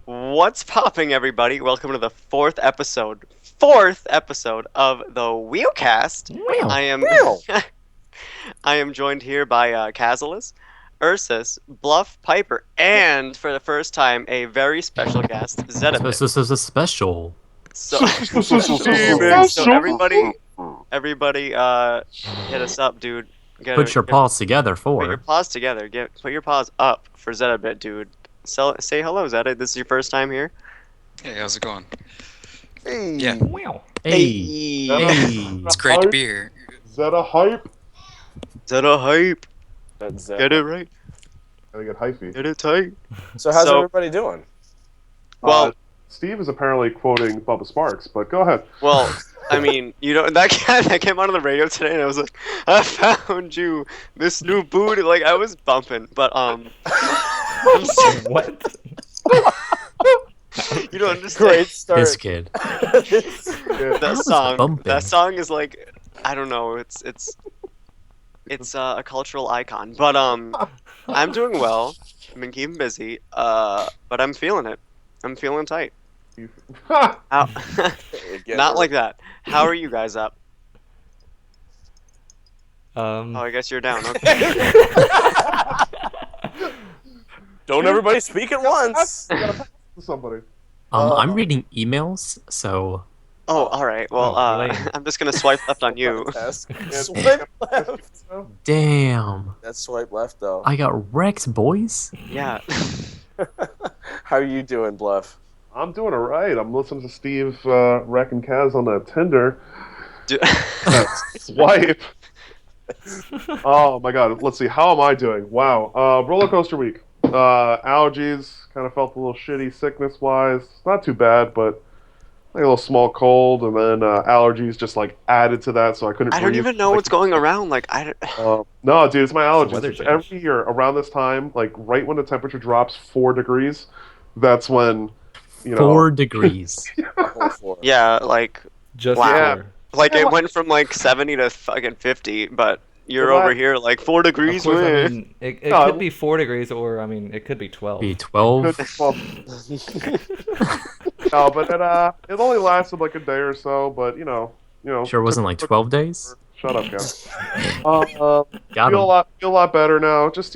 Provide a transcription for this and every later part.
What's popping, everybody? Welcome to the fourth episode of the Weowcast. Wow. I am, I am joined here by Kazalis, Ursus, Bluff, Piper, and for the first time, a very special guest, Zedabit. This is a special. So, so everybody, hit us up, dude. Put your paws together Put your for. paws together. Put your paws up for Zedabit, dude. Say hello, Zeta. This is your first time here. Hey, how's it going? Hey. Yeah. Wow. Hey. Hey. It's great to be here. Zeta hype. Zeta hype. That's Zeta. Get it right. Gotta get hypey. Get it tight. So how's So- everybody doing? Well, Steve is apparently quoting Bubba Sparks, but go ahead. well, I mean, that came on the radio today, and I was like, I found you this new booty. Like I was bumping, but I'm What? you don't understand. Great start. This kid. Yeah. That song. bumping. That song is like, I don't know. It's a cultural icon. But I'm doing well. I've been keeping busy. But I'm feeling it. I'm feeling tight. How? Not like that. How are you guys up? Oh, I guess you're down. Okay. Don't everybody speak at once. You gotta pass to somebody. I'm reading emails, so Oh, all right. Well, lame. I'm just gonna swipe left on you. Swipe left. damn. That's swipe left though. I got wrecked, boys. Yeah. How are you doing, Bluff? I'm doing alright. I'm listening to Steve Rec and Kaz on the Tinder. Do- Swipe. Oh my god. Let's see. How am I doing? Wow. Roller coaster week. Allergies. Kind of felt a little shitty sickness wise. Not too bad, but like a little small cold, and then allergies just like added to that, so I couldn't. I don't breathe. even know what's going around. Like I don't. No, dude, it's my allergies. weather It's change. every year around this time, like right when the temperature drops 4 degrees, that's when, you know. 4 degrees. Whole floor. Yeah, like Just Wow. for- like it went from like 70 to fucking 50, but you're Well, over here like 4 Of degrees. course, I man. mean, it No, could be 4 degrees, or I mean, it could be 12. Be 12. Well, no, but it only lasted like a day or so. But you know. Sure wasn't like 12 days? Shut up, guys. Got Feel him. a lot better now. Just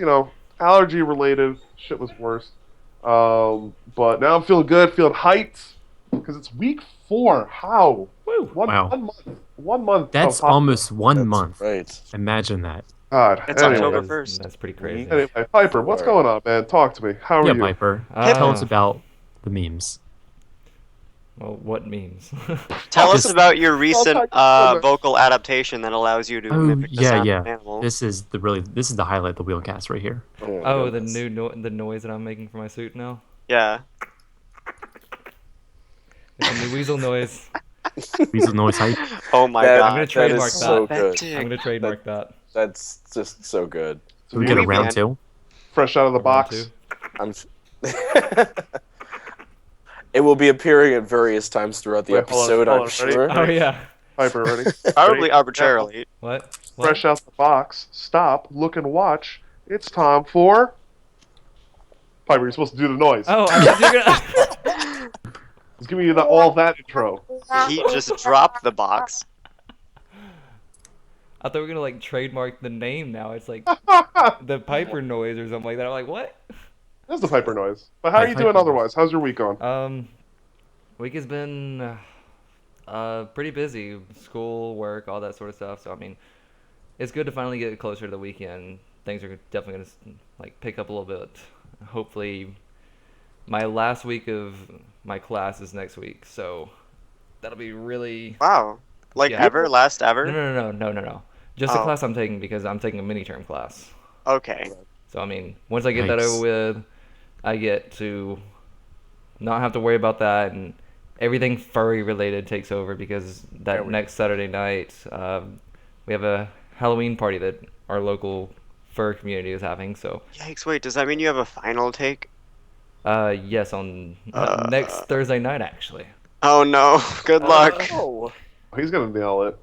allergy related shit was worse. But now I'm feeling good, feeling hyped because it's week 4. How? Woo. Wow. 1 month. 1 month. That's of hot- almost 1 That's month. Right. Imagine that. God. It's Anyway. October That's- 1st. That's pretty crazy. Anyway, Piper, what's going on, man? Talk to me. How are Yeah, you? Piper. Uh, Tell us about the memes. Well, what memes? Tell us Just- about your recent talk- vocal adaptation that allows you to Oh, mimic the yeah, sound yeah. of an animal. This is the highlight of the Wheelcast right here. Oh, the the noise that I'm making for my suit now. Yeah. It's a new weasel noise. Weasel noise hype. Oh my That- god. I'm gonna trademark is so that. good. I'm gonna trademark that. That's just so good. So we get a Maybe, round man. 2. Fresh out of the Round box. two. I'm. It will be appearing at various times throughout the Wait, hold on, episode, hold I'm on, sure. Oh yeah. Piper, ready? Probably arbitrarily. What? Fresh out the box. Stop. Look and watch. It's time for. Piper, you're supposed to do the noise. Oh, I was gonna. It's giving you all that intro. He just dropped the box. I thought we were gonna like trademark the name now. It's like the Piper noise or something like that. I'm like, what? That's the Piper noise. But how are you doing Piper. otherwise? How's your week going? Week has been pretty busy. School, work, all that sort of stuff. So I mean, it's good to finally get closer to the weekend. Things are definitely gonna like pick up a little bit. Hopefully, my last week of my class is next week, so that'll be really. Wow. Like Yeah. ever? Last ever? No. Just the Oh. class I'm taking because I'm taking a mini term class. Okay. So I mean, once I get that Nice. over with, I get to not have to worry about that, and everything furry related takes over because that next Saturday night we have a Halloween party that our local fur community is having. So Yikes, wait, does that mean you have a final take? yes, on next Thursday night actually. Oh no. Good luck. Oh. He's gonna nail it.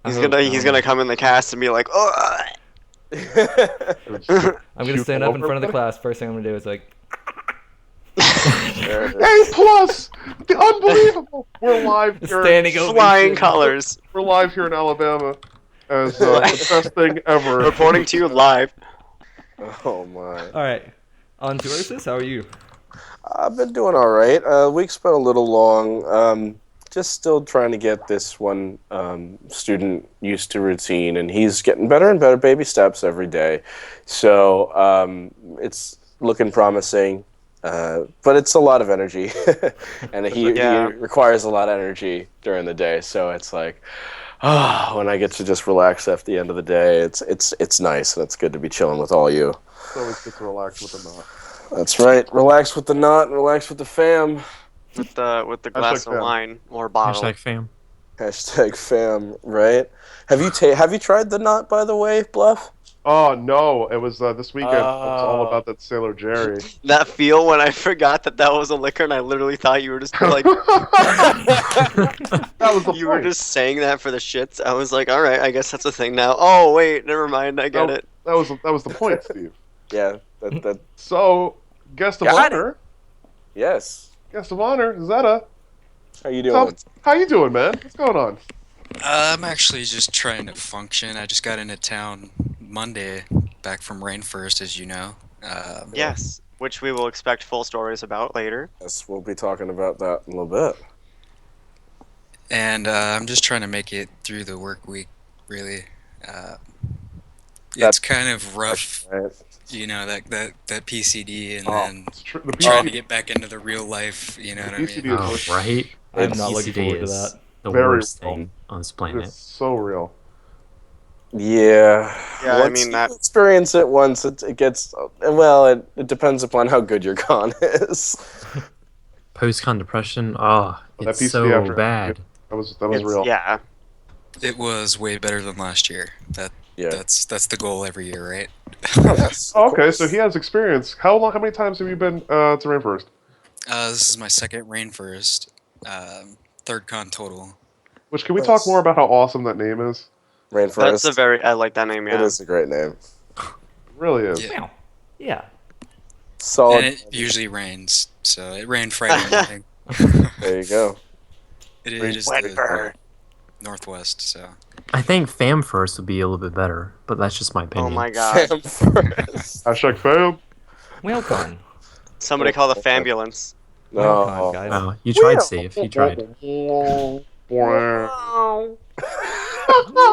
He's I hope, gonna um, come in the cast and be like, oh. I'm gonna Shoot stand up in over front of the everybody? class. First thing I'm gonna do is like There it is. A plus. Unbelievable. We're live here. Standing Flying ovation. colors. We're live here in Alabama as the best thing ever. Reporting to you live. Oh my. All right, on to Ursus. How are you? I've been doing all right. Week's been a little long. Just still trying to get this one student used to routine, and he's getting better and better, baby steps every day. So it's looking promising, but it's a lot of energy, and he requires a lot of energy during the day. So it's like, when I get to just relax at the end of the day, it's nice, and it's good to be chilling with all you. So it's good to relax with the knot. That's right. Relax with the knot, and relax with the fam. With the glass of fam. wine or bottle. Hashtag fam. Hashtag fam, right? Have you tried the knot, by the way, Bluff? Oh no! It was this weekend. It was all about that Sailor Jerry. That feel when I forgot that was a liquor and I literally thought you were just like That was the you were point. just saying that for the shits. I was like, all right, I guess that's a thing now. Oh wait, never mind, I get it. That was the point, Steve. Yeah, that So, guest of Got it. honor, yes. guest of honor, Zeta. How you doing? How you doing, man? What's going on? I'm actually just trying to function. I just got into town Monday, back from Rainforest, as you know. Yes, which we will expect full stories about later. Yes, we'll be talking about that in a little bit. And I'm just trying to make it through the work week, really. That's- It's kind of rough, Right. you know, that PCD, and Oh, then It's the trying to PCD get back into the real life, you know what I PCD mean? is Oh, right. I'm It's not looking PCD forward to is that. the Very worst real. thing on this It's planet. so real. Yeah. Yeah, I Once mean, you that- experience it once, it gets well. It depends upon how good your con is. Post-con depression. Oh, That it's PCD so after- bad. That was It's- real. Yeah. It was way better than last year. Yeah. That's the goal every year, right? Yes. Oh, of okay, course. so he has experience. How many times have you been to Rainforest? This is my second Rainforest, third con total. Which can we talk more about how awesome that name is? Rainforest. I like that name, It yeah. is a great name. It really is. Yeah. Wow. Yeah. Solid. And it usually rains, so it rained Friday morning. There you go. It is Wetbird. the Northwest, so. I think fam first would be a little bit better, but that's just my Oh opinion. my god. Fam first. Hashtag fam. Whalecon. Somebody call the fambulance. Whalecon, No. guys. Oh, you tried, Steve. You tried.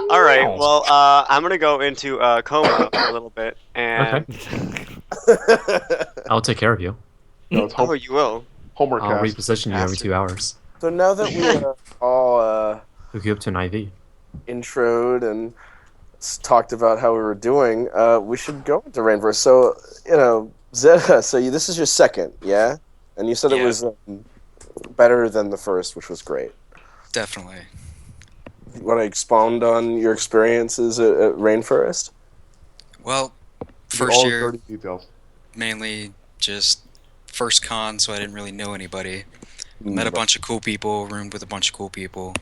All right, well, I'm gonna go into coma for a little bit, and Okay. I'll take care of you. No, it's oh, you will. homework I'll cast. reposition you every 2 hours. So now that we all Hook you up to an IV. introed and talked about how we were doing, we should go into Rainforest. So, Zeta, this is your second, yeah? And you said it Yeah. was better than the first, which was great. Definitely. You want to expound on your experiences at Rainforest? Well, All first the year, dirty details. mainly just first con, so I didn't really know anybody. Met a bunch of cool people, roomed with a bunch of cool people.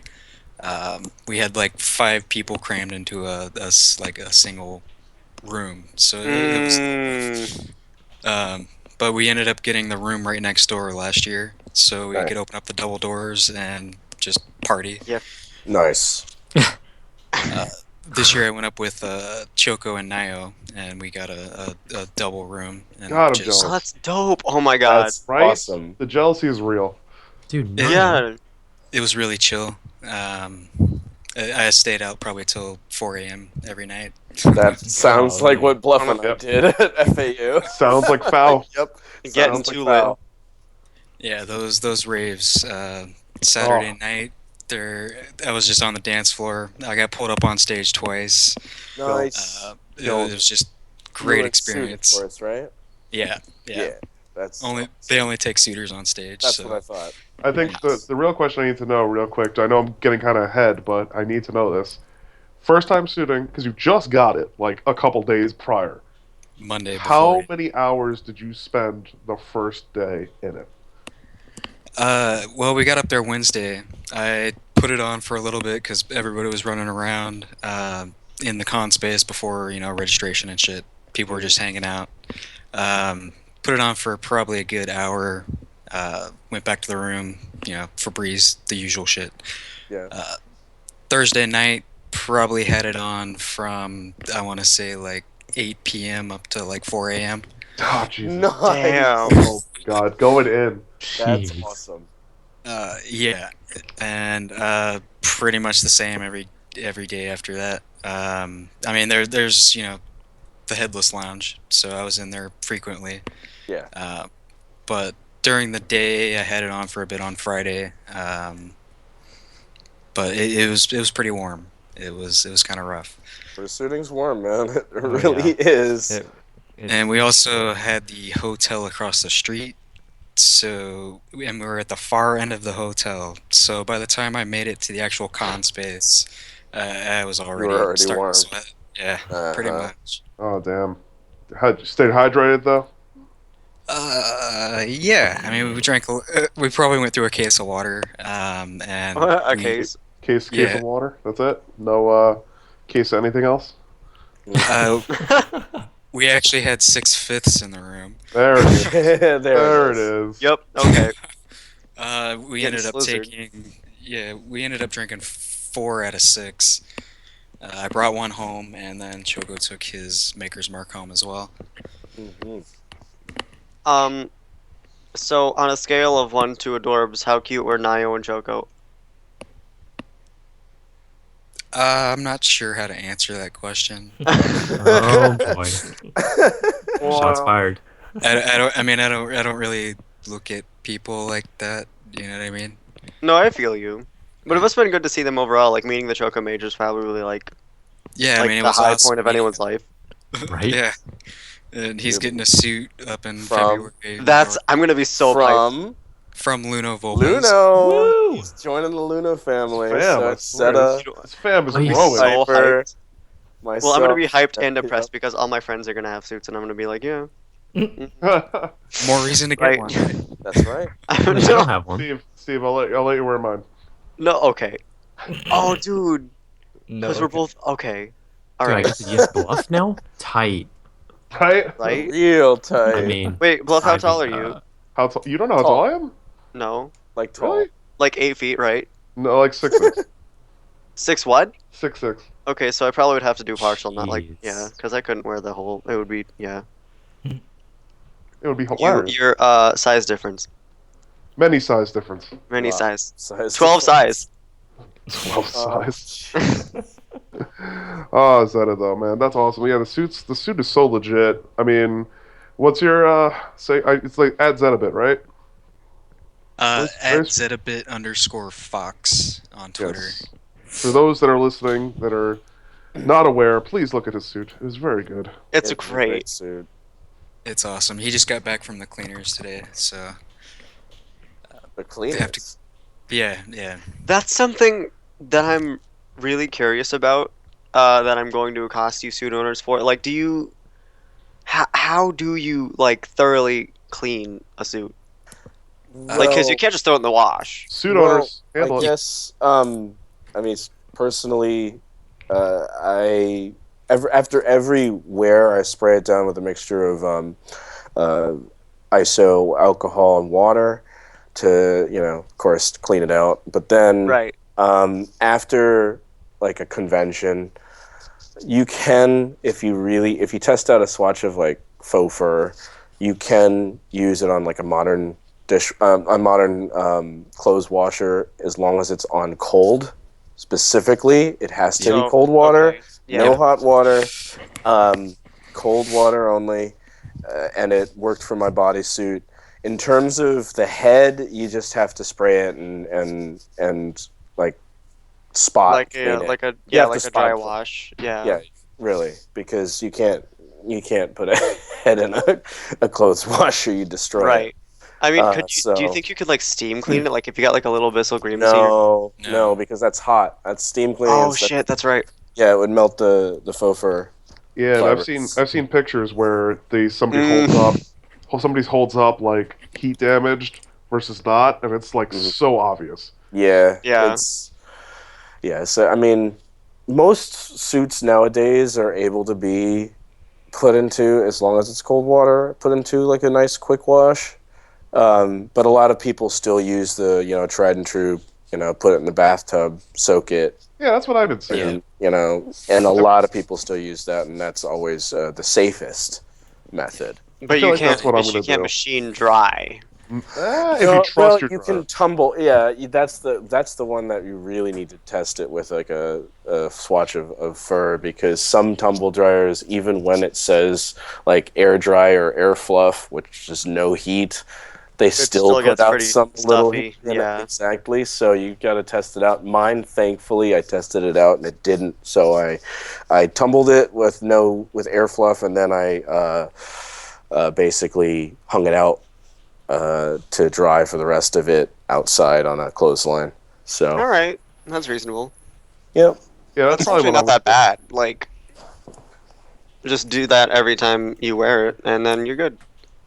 We had like 5 people crammed into a single room, so it was. Mm, But we ended up getting the room right next door last year, so we Right. could open up the double doors and just party. Nice. This year I went up with Choco and Nayo, and we got a double room. And God, I'm just, jealous. oh, that's dope. Oh my god. That's Right? awesome. The jealousy is real. Dude, Yeah. Yeah. It was really chill. I stayed out probably till 4 a.m. every night. That sounds like what Bluff and I Yep. did at FAU. Sounds like foul. Yep. Getting Sounds too like lit. foul. Yeah, those raves. Saturday Oh. night, I was just on the dance floor. I got pulled up on stage twice. Nice. It was just You were great in suit, experience. Of course, right? Yeah. That's They only take suitors on stage. That's so. what I thought. I think the real question I need to know real quick, I know I'm getting kind of ahead, but I need to know this. First time shooting, because you just got it, like a couple days prior. Monday before. How many hours did you spend the first day in it? Well, we got up there Wednesday. I put it on for a little bit because everybody was running around in the con space before registration and shit. People were just hanging out. Put it on for probably a good hour, Went back to the room, Febreze, the usual shit. Yeah. Thursday night, probably had it on from, I want to say, like 8 p.m. up to like 4 a.m. Oh, Jesus. Nice. Damn. Oh, my God. Going in. That's Jeez. awesome. Yeah, and pretty much the same every day after that. I mean, there's the Headless Lounge, so I was in there frequently. Yeah. But during the day, I had it on for a bit on Friday. But it was pretty warm. It was kind of rough. Suiting's warm, man. It Oh, really yeah. is. It's, And we also had the hotel across the street. And we were at the far end of the hotel. So by the time I made it to the actual con space, I was already, already starting warm. to sweat. Yeah, pretty Uh-huh. much. Oh, damn. Stayed hydrated, though? Yeah. I mean, we probably went through a case of water. And A we, case. Case Yeah. of water? That's it? No, case of anything else? uh, we actually had 6/5 in the room. There it is. there There it it is. is. Yep. Okay. We Getting ended up slizzard. we ended up drinking 4 out of 6. I brought one home, and then Chogo took his Maker's Mark home as well. Mhm. So on a scale of 1 to adorbs, how cute were Nayo and Choco? I'm not sure how to answer that question. Oh boy. Shots fired. I don't really look at people like that. You know what I mean? No, I feel you. But it must have been good to see them overall. Like meeting the Choco Majors probably really Yeah, I mean, it the was high awesome point of meeting anyone's him. life. Right? Yeah, and he's getting a suit up in From- February. I'm gonna be so hyped. From From Luno Volpes. Luno. Woo! He's joining the Luno family. Fam, so I it's swear, Zeta, this fam is Oh, he's growing. so Piper, hyped. myself. Well, I'm gonna be hyped and yeah. depressed because all my friends are gonna have suits, and I'm gonna be like, yeah. More reason to get Right. one. That's right. I don't no, have one. Steve, I'll let you wear mine. no, okay. Oh, dude, No, because we're okay. both okay. All Dude, I right, get to use bluff now? Tight. Right? right. Real tight. I mean, Wait, Bluff, how I tall are mean, you? You don't know how Tall. tall I am? No, like tall. Really? like 8 feet, right? No, like 6'6". 6 what? 6'6". Okay, so I probably would have to do partial, not like Jeez. yeah, because I couldn't wear the whole. It would be yeah. It would be hilarious. Your size difference, Many size difference. many Wow. size, Size 12 size. 12 Oh, size. Oh, Zeta though, man, that's awesome. Yeah, the suit is so legit. I mean, what's your it's like at Zetabit, right? At There's- Zetabit_Fox on Twitter. Yes. For those that are listening that are not aware, please look at his suit. It is very good. It's a great. suit. It's awesome. He just got back from the cleaners today, so The cleanest. have to- yeah. That's something that I'm really curious about. That I'm going to accost you suit owners for. Like, how do you like thoroughly clean a suit? Like, because you can't just throw it in the wash. Suit Well, owners I handle it. guess. I mean, personally, after every wear, I spray it down with a mixture of ISO, alcohol, and water to, of course, clean it out. But then, Right. after like a convention, you can, if you test out a swatch of like faux fur, you can use it on like a modern clothes washer as long as it's on cold. Specifically, it has to be cold water, Okay. Yeah. no hot water, cold water only, and it worked for my bodysuit. In terms of the head, you just have to spray it and like spot Like clean a it. like a You have like to a dry spot- wash. Yeah. Yeah, really, because you can't put a head in a clothes washer, you destroy it. Right. I mean, do you so- think you could like steam clean it? Like if you got like a little Bissell Green No, No. because that's hot. That's steam cleaning. Oh and stuff. shit, that's right. Yeah, it would melt the faux fur. Yeah, and Fibers. I've seen pictures where Mm. somebody holds up like heat damaged versus not, and it's like Mhm. so obvious. Yeah. Yeah. So I mean, most suits nowadays are able to be put into, as long as it's cold water, put into like a nice quick wash. But a lot of people still use the tried and true, put it in the bathtub, soak it, Yeah, that's what I've been saying. and and a lot of people still use that, and that's always the safest method. But feel you like can't. that's what I'm But you gonna can't do. machine dry. If No, you well, trust your you dryer. can tumble. Yeah, that's the one that you really need to test it with, like a swatch of fur, because some tumble dryers, even when it says like air dry or air fluff, which is no heat, they still still put gets out pretty some little stuffy, heat in it. yeah. Exactly. So you got to test it out. Mine, thankfully, I tested it out and it didn't. So I tumbled it with air fluff, and then I basically hung it out to dry for the rest of it outside on a clothesline. So, All right, that's reasonable. yep. Yeah, that's That's probably actually what I'm not that gonna bad. Like, just do that every time you wear it, and then you're good.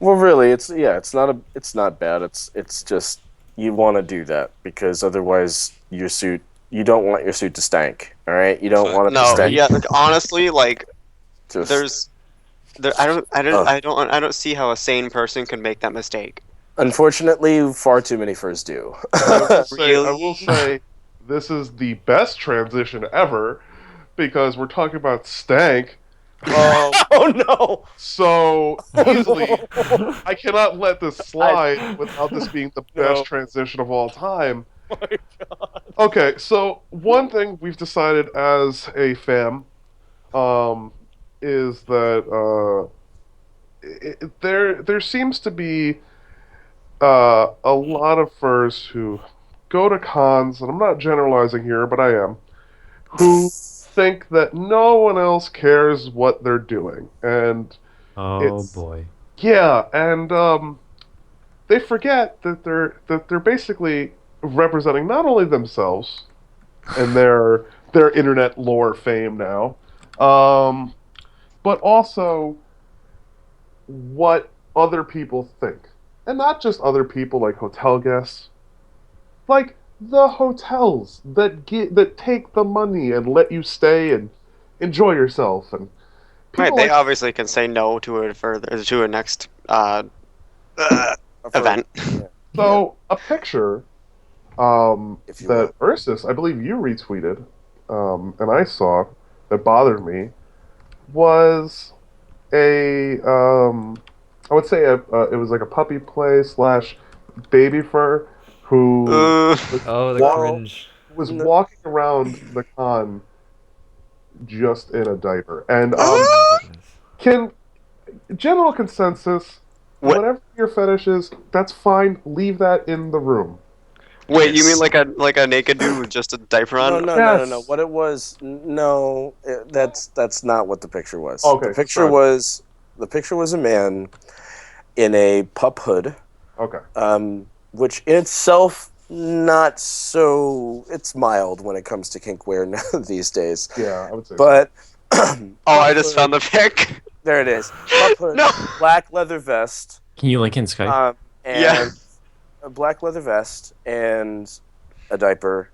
Well, really, it's not bad. It's just you want to do that because otherwise you don't want your suit to stank. All right, you don't Fuck. want it to No, stank. yeah. Like, honestly, like Just I don't see how a sane person can make that mistake. unfortunately, far too many furs do. I will Really? say, this is the best transition ever because we're talking about stank. Oh no! So easily, No. I cannot let this slide without this being the best No. transition of all time. Oh my God. Okay, so one thing we've decided as a fam, is that there seems to be a lot of furs who go to cons, and I'm not generalizing here, but I am, who think that no one else cares what they're doing, and Oh it's boy. yeah, and they forget that they're basically representing not only themselves and their internet lore fame now, but also what other people think, and not just other people like hotel guests, like the hotels that take the money and let you stay and enjoy yourself, and Right, people they like obviously can say no to it further to a next event. so a picture If you that will. Ursus, I believe you retweeted, and I saw that bothered me was a I would say it was like a puppy play slash baby fur who was Oh, the walk, cringe. was No. walking around the con just in a diaper. And Oh my goodness. can general consensus, What? whatever your fetish is, that's fine. Leave that in the room. Wait, you mean Yes. like a naked dude with just a diaper No, on? no, no, no, no. Yes. What it was, no, that's not what the picture was. Okay, sorry. The picture was a man in a pup hood, Okay. which in itself not so. It's mild when it comes to kink wear now these days. Yeah, I would say. But Oh, I just found the pic. there it is. Pup hood, No. black leather vest, Can you link in Skype? and Yeah. a black leather vest and a diaper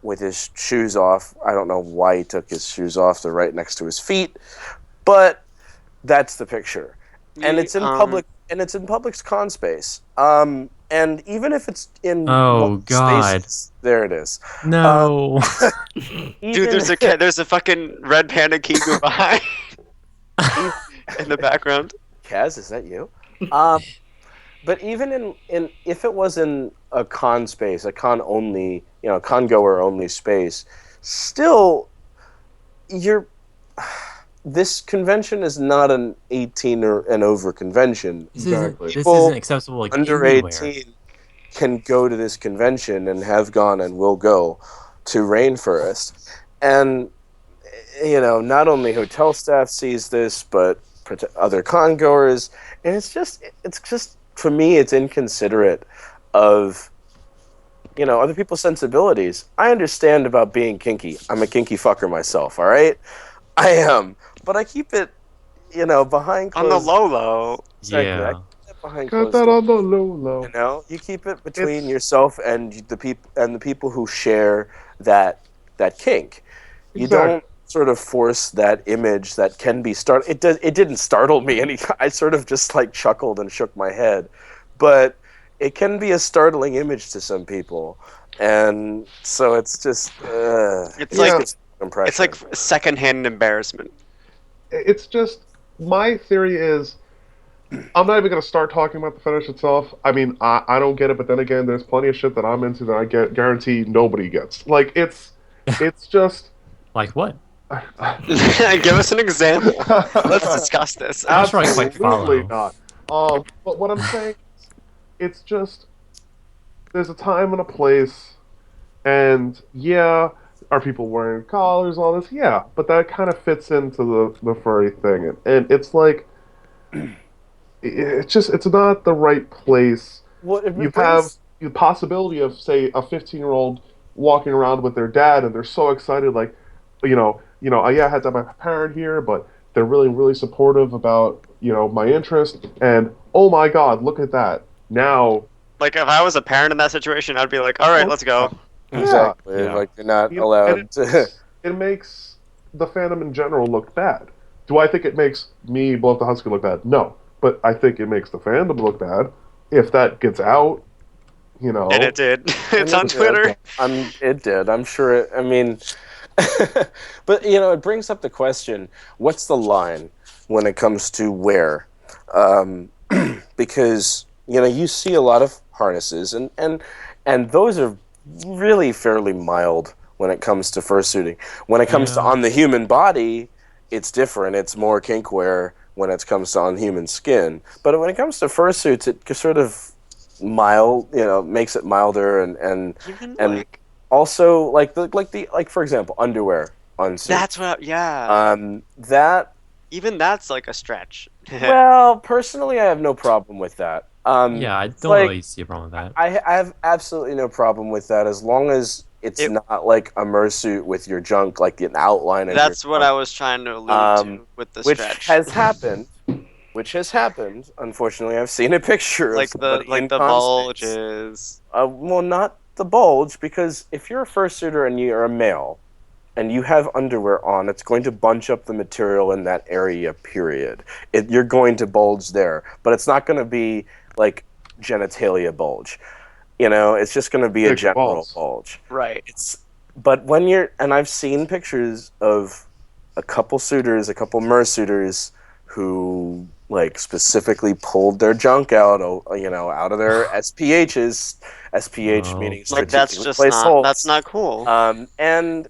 with his shoes off. I don't know why he took his shoes off. They're right next to his feet, but that's the picture, and it's in public. And it's in public's con space. And even if it's in Oh, one of the God. spaces, there it is. No. Dude, there's a fucking red panda Kiku behind in the background. Kaz, is that you? But even in if it was in a con space, a con only, con goer only space, still, this convention is not an 18 or and over convention. Exactly. This isn't acceptable like Under anywhere. 18 can go to this convention and have gone and will go to Rainforest. And, not only hotel staff sees this, but other con goers. And it's just, for me, it's inconsiderate of, other people's sensibilities. I understand about being kinky. I'm a kinky fucker myself, all right? I am. But I keep it, behind On closed the low low. Exactly. I Yeah. keep it behind Got closed that doors. on the low. You keep it between yourself and the people who share that kink. You Exactly. don't sort of force that image that can be It didn't startle me any. I sort of just like chuckled and shook my head, but it can be a startling image to some people, and so it's just It's Yeah. like it's an impression. it's like secondhand embarrassment. It's just my theory is I'm not even gonna start talking about the fetish itself. I mean, I don't get it, but then again, there's plenty of shit that I'm into that I get guarantee nobody gets. Like it's just Like what? Give us an example. Let's discuss this. I'm not sure I quite Absolutely follow. not. But what I'm saying, it's just there's a time and a place, and yeah, are people wearing collars, all this? Yeah, but that kind of fits into the furry thing, and it's like it's not the right place. What it You have brings the possibility of say a 15-year-old walking around with their dad, and they're so excited, like yeah, I had to have my parent here, but they're really really supportive about my interest, and oh my God, look at that now. Like if I was a parent in that situation, I'd be like, "All right, let's go." exactly Yeah. like they're not And allowed to. it makes the fandom in general look bad. Do I think it makes me, Blow Up the Husky, look bad? No. But I think it makes the fandom look bad. If that gets out, And it did. It's And on it did. Twitter. It did. I'm sure it. I mean, but it brings up the question: what's the line when it comes to wear? Um, because you see a lot of harnesses, and those are really fairly mild when it comes to fursuiting. When it comes to Yeah. on the human body, it's different. It's more kink wear when it comes to on human skin. But when it comes to fursuits, it sort of makes it milder Even and like also like for example underwear on suits. that's what. Yeah. That Even that's like a stretch. well, personally, I have no problem with that. Yeah, I it's don't like really see a problem with that. I have absolutely no problem with that as long as it's It- not like a mersuit with your junk, like an outline of That's your what junk, I was trying to allude to with the which stretch. has happened. Which has happened. Unfortunately, I've seen a picture Like of the somebody in con space. bulges. Well, not the bulge, because if you're a fursuiter and you're a male, and you have underwear on, it's going to bunch up the material in that area, period. You're going to bulge there. But it's not going to be like genitalia bulge. It's just going to be a Big general balls. bulge. Right. But and I've seen pictures of a couple mersuiters who like specifically pulled their junk out, out of their SPHs. SPH Oh. meaning Like that's strategically just placed not. holes. That's not cool. And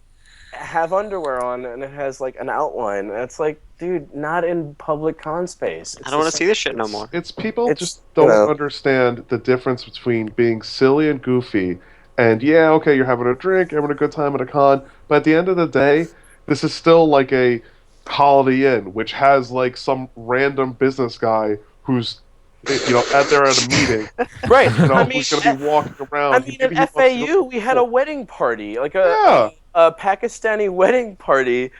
have underwear on, and it has like an outline. And it's like, dude, not in public con space. I don't want to see this shit no It's, more. it's people It's, just you don't know. understand the difference between being silly and goofy. And yeah, okay, you're having a drink, you're having a good time at a con, but at the end of the day, this is still like a Holiday Inn, which has like some random business guy who's out there at a meeting, Right. who's going to be walking around. In Maybe he wants to go FAU, we had a wedding party, like Yeah. a Pakistani wedding party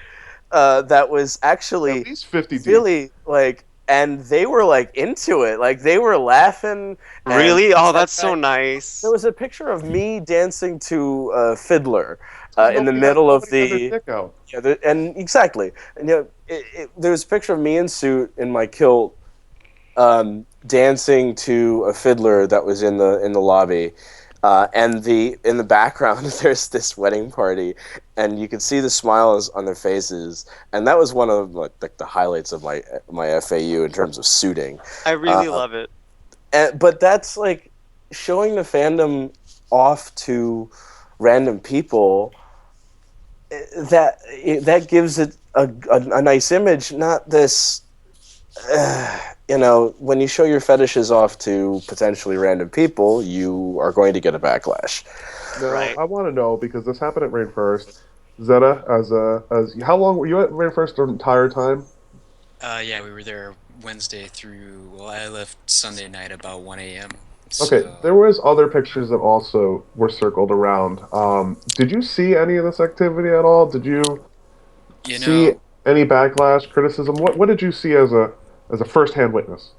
that was actually at least 50 deep. really like, and they were like into it, like they were laughing. and Really? Oh, stuff that's so like- nice. There was a picture of me dancing to Fiddler in the Nobody- middle of nobody had the. their dick out. Yeah, and exactly, and there was a picture of me in suit in my kilt, dancing to a fiddler that was in the lobby, and in the background there's this wedding party, and you could see the smiles on their faces, and that was one of like the highlights of my FAU in terms of suiting. I really love it. But that's like showing the fandom off to random people. That gives it a nice image, not this. When you show your fetishes off to potentially random people, you are going to get a backlash. Now, Right. I want to know because this happened at Rainforest. Zeta, as how long were you at Rainforest the entire time? Yeah, we were there Wednesday through. Well, I left Sunday night about 1 a.m. Okay, So, there was other pictures that also were circled around. Did you see any of this activity at all? Did you you see know, any backlash, criticism? What did you see as a first-hand witness?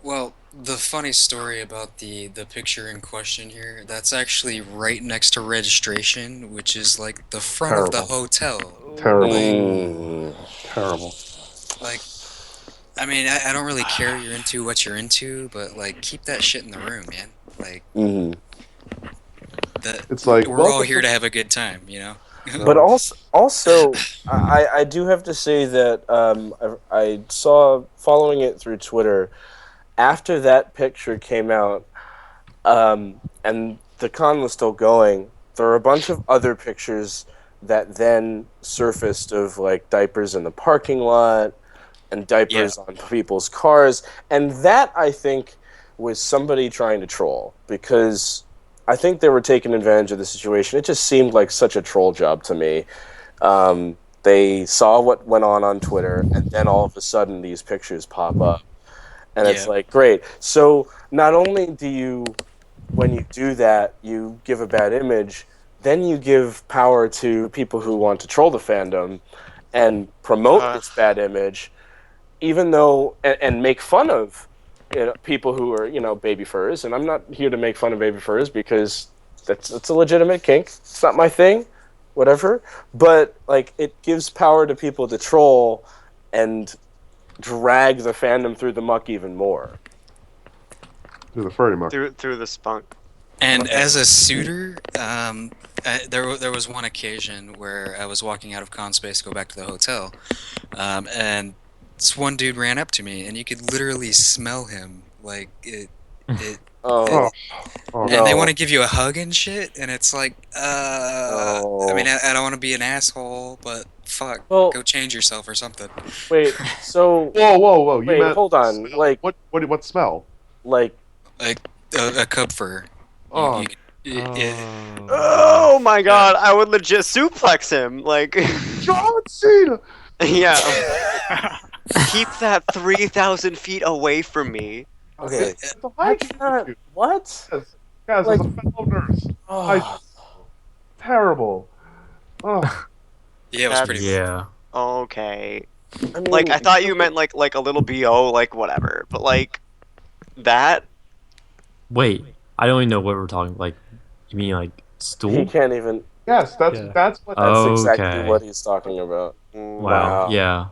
well, the funny story about the picture in question here, that's actually right next to registration, which is like the front of the Terrible. hotel. Terrible, Mm. terrible. Like, I mean, I don't really care you're into what you're into, but like, keep that shit in the room, man. Like Mhm. that, It's like, we're all welcome here to- to have a good time, you know. But also, I do have to say that I saw following it through Twitter after that picture came out, and the con was still going. There were a bunch of other pictures that then surfaced of like diapers in the parking lot and Yeah. diapers on people's cars, and that I think was somebody trying to troll because I think they were taking advantage of the situation. It just seemed like such a troll job to me. They saw what went on Twitter, and then all of a sudden these pictures pop up, and it's Yeah. like, great. So not only do you, when you do that, you give a bad image, then you give power to people who want to troll the fandom and promote Uh, this bad image, even though and make fun of people who are baby furs. And I'm not here to make fun of baby furs because that's a legitimate kink. It's not my thing, whatever. But like, it gives power to people to troll and drag the fandom through the muck even more. to the furry muck. through the spunk. And as a suitor, there was one occasion where I was walking out of con space to go back to the hotel, and this one dude ran up to me, and you could literally smell him, like it. Oh, Oh, oh, And they no. want to give you a hug and shit, and it's like, I mean, Oh. I don't want to be an asshole, but fuck, Well, go change yourself or something. wait. So whoa! You wait, meant hold on. smell? Like, What smell? like. Like a cub fur. Oh, Oh my Yeah. god, I would legit suplex him. Like, John Cena. yeah. Keep that 3,000 feet away from me. Okay. It's a I hygiene cannot. issue. What? Guys, Like- as a fellow nurse, Oh. terrible. Oh, Yeah, it was pretty. Yeah. Okay. I mean, Like, I thought you meant like a little BO, like whatever. But like that. Wait, I don't even know what we're talking. Like, you mean like he stool? can't even. yes, that's Yeah. that's what. That's Oh. exactly Okay. what he's talking about. Wow. Wow. Yeah.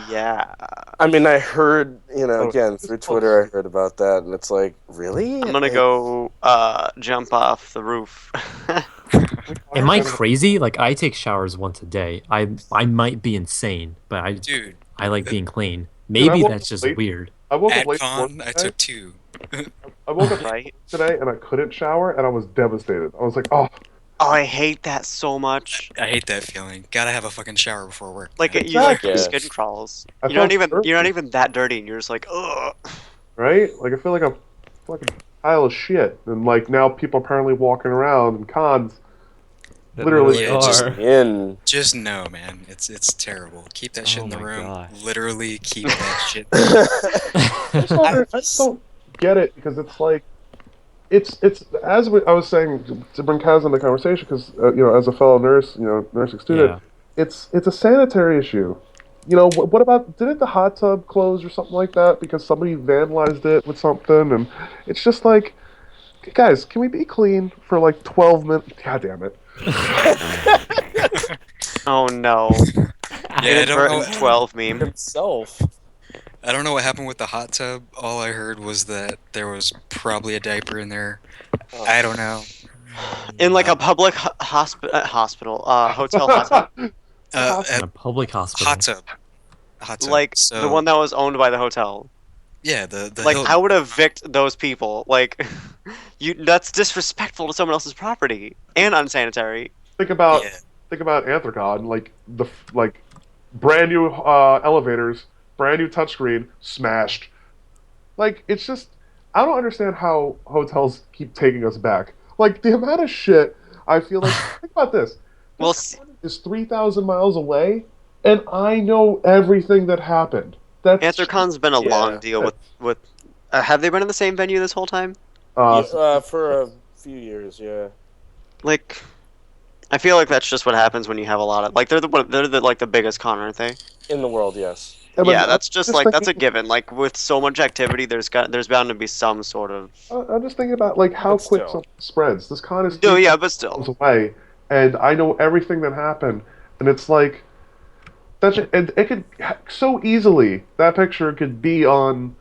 Yeah. I mean, I heard, Oh, again it's through close. Twitter, I heard about that, and it's like, really? I'm gonna Like, go jump off the roof. Am I crazy? Like, I take showers once a day. I might be insane, but Dude, I like being clean. I Maybe woke that's up just late. weird. I woke up at late. to work con, I today. took 2. I woke up Right? today and I couldn't shower and I was devastated. I was like, oh, Oh, I hate that so much. I hate that feeling. Gotta have a fucking shower before work. Like man. you like Exactly. your skin crawls. I You're not felt even you're not dirty. even that dirty, and you're just like, ugh. right? Like I feel like I'm like a pile of shit, and like now people apparently walking around in cons. That Literally Yeah, just- are. in. Just no, man. It's terrible. Keep that shit Oh in the my room. gosh. Literally keep that shit. I just don't get it because it's like it's I was saying to bring Kaz in the conversation because as a fellow nurse, nursing student, Yeah. it's a sanitary issue. What about didn't the hot tub close or something like that because somebody vandalized it with something and it's just like, guys, can we be clean for like 12 minutes? God damn it. Oh no. Yeah, I don't know. Inadvertent 12 meme. Himself. I don't know what happened with the hot tub. All I heard was that there was probably a diaper in there. I don't know. In like a public hospital, hotel hot tub. In At a public hospital. hot tub. Hot tub. Like so, the one that was owned by the hotel. Yeah, the Like Hilton. I would evict those people. Like that's disrespectful to someone else's property and unsanitary. Think about Yeah. Anthrocon, like brand new elevators, brand new touchscreen, smashed. Like it's just I don't understand how hotels keep taking us back. Like the amount of shit I feel like. Think about this. Well, This con is 3,000 miles away, and I know everything that happened. That's Anthrocon's been a Yeah. long deal with. Have they been in the same venue this whole time? For a few years, yeah. Like, I feel like that's just what happens when you have a lot of like they're the biggest con, aren't they? In the world, yes. Yeah, that's just like that's a thinking- given. Like with so much activity, there's bound to be some sort of. I'm just thinking about like how But quick still. something spreads. This con is No, 3,000 yeah, but miles still. away, and I know everything that happened, and it's like and it could so easily that picture could be on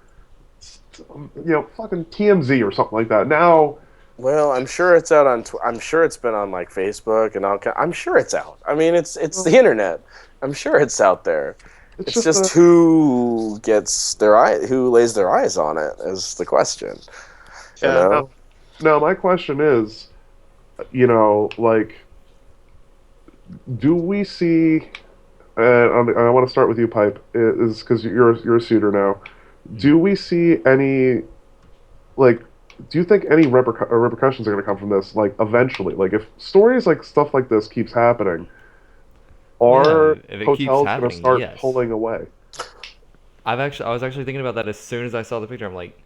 fucking TMZ or something like that. Now, Well, I'm sure it's out on. I'm sure it's been on like Facebook and all. I'm sure it's out. I mean, it's the internet. I'm sure it's out there. it's It's just just who gets their who lays their eyes on it is the question. You Yeah. know? now my question is, like, do we see? And I want to start with you, Pipe, is because you're a suitor now. Do we see any, like, do you think any repercussions are going to come from this? Like, eventually, like, if stories like stuff like this keeps happening, Yeah, are if it keeps hotels going to happening, start yes. pulling away? I was actually thinking about that as soon as I saw the picture. I'm like,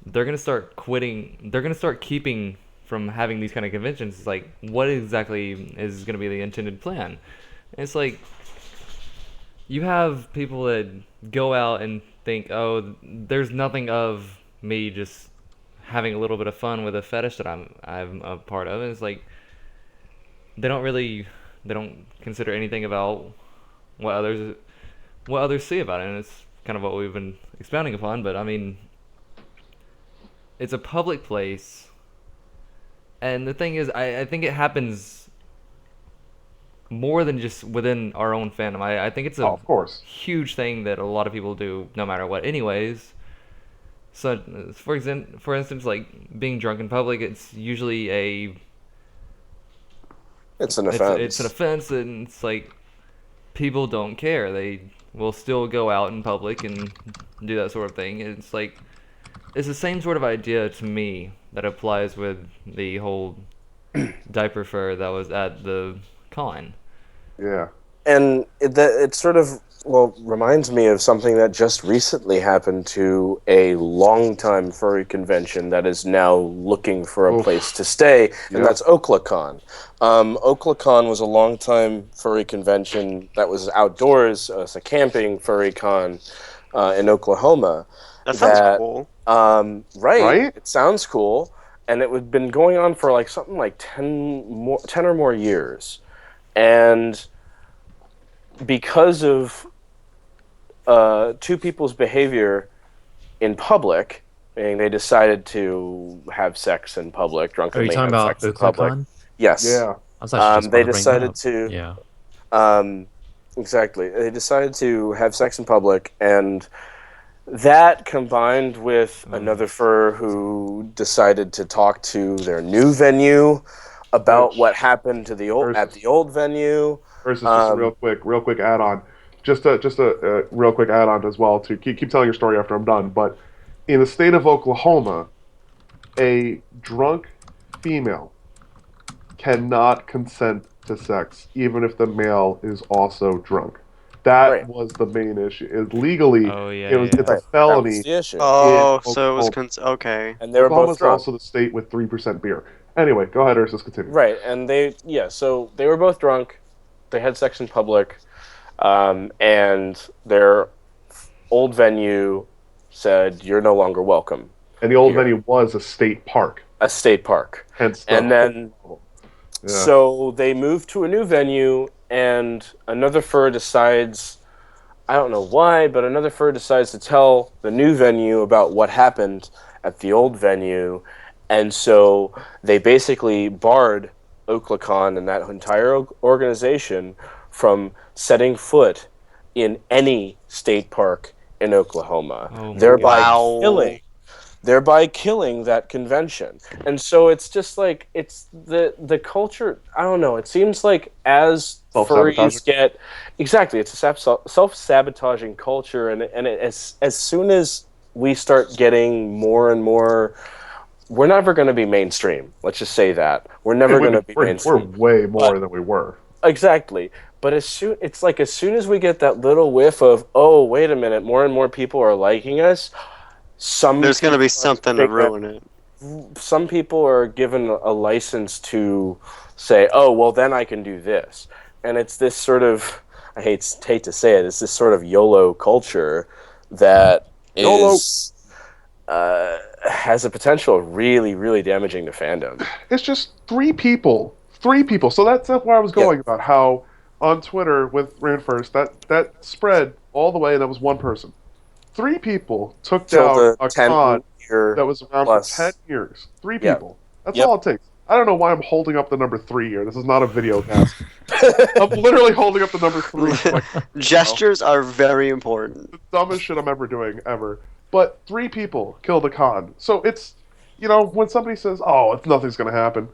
they're gonna start quitting. They're gonna start keeping from having these kind of conventions. It's like, what exactly is gonna be the intended plan? And it's like, you have people that go out and think, oh, there's nothing of me just having a little bit of fun with a fetish that I'm a part of. And it's like, they don't consider anything about what others see about it, and it's kind of what we've been expounding upon. But I mean, it's a public place, and the thing is, I think it happens more than just within our own fandom. I think it's Oh, a of course. huge thing that a lot of people do no matter what anyways. So for instance, like being drunk in public, it's usually It's an offense. it's an offense, and it's like people don't care. They will still go out in public and do that sort of thing. It's like it's the same sort of idea to me that applies with the whole diaper fair that was at the con. Yeah. And it sort of reminds me of something that just recently happened to a longtime furry convention that is now looking for a Oof. place to stay, and Yep. that's OklaCon. OklaCon was a longtime furry convention that was outdoors. It's a camping furry con in Oklahoma. That sounds that- cool. Right. Right? It sounds cool, and it had been going on for like something like 10 or more years, and because of two people's behavior in public, meaning they decided to have sex in public, Are drunkenly you talking have about sex in public. OklaCon? Yes. Yeah. I was actually just They about to bring that decided up. to. Yeah. Exactly. They decided to have sex in public, and that combined with another fur who decided to talk to their new venue about Which- what happened to the old at the old venue. Versus just a Um, real quick add-on. Just a real quick add-on as well to keep telling your story after I'm done. But in the state of Oklahoma, a drunk female cannot consent to sex, even if the male is also drunk. That Right. was the main issue. Legally, Oh, yeah, it's yeah. a That felony. was the issue. Oh, in so it was Oklahoma. okay. And they were both Oklahoma's drunk. also the state with 3% beer. Anyway, go ahead, Ursus, continue. Right, and so they were both drunk. They had sex in public, and their old venue said, "You're no longer welcome." And the old Here. venue was a state park. A state park. Hence the And then, Yeah. so they moved to a new venue, and another fur decides, I don't know why, but another fur decides to tell the new venue about what happened at the old venue, and so they basically barred OklaCon and that entire organization from setting foot in any state park in Oklahoma, Oh my thereby Wow. killing that convention. And so it's just like it's the culture. I don't know. It seems like as Self-sabotaging. furries get exactly, it's a self-sabotaging culture, and as soon as we start getting more and more, we're never going to be mainstream. Let's just say that we're never going to be we're mainstream. way more But- than we were. Exactly. But as soon as we get that little whiff of, oh, wait a minute, more and more people are liking us, There's gonna be people are something to figuring- ruin it. Some people are given a license to say, oh, well, then I can do this. And it's this sort of, I hate to say it, it's this sort of YOLO culture that YOLO. is has a potential of really, really damaging the fandom. It's just three people. So that's where I was going about how on Twitter with Rain First that spread all the way, and that was one person. 3 people took Killed down a a 10 con year that was around plus. for 10 years. 3 Yep. people. That's Yep. all it takes. I don't know why I'm holding up the number 3 here. This is not a video cast. I'm literally holding up the number 3. Like, Gestures are very important. the dumbest shit I'm ever doing, ever. But 3 people killed a con. So it's, when somebody says, oh, nothing's going to happen,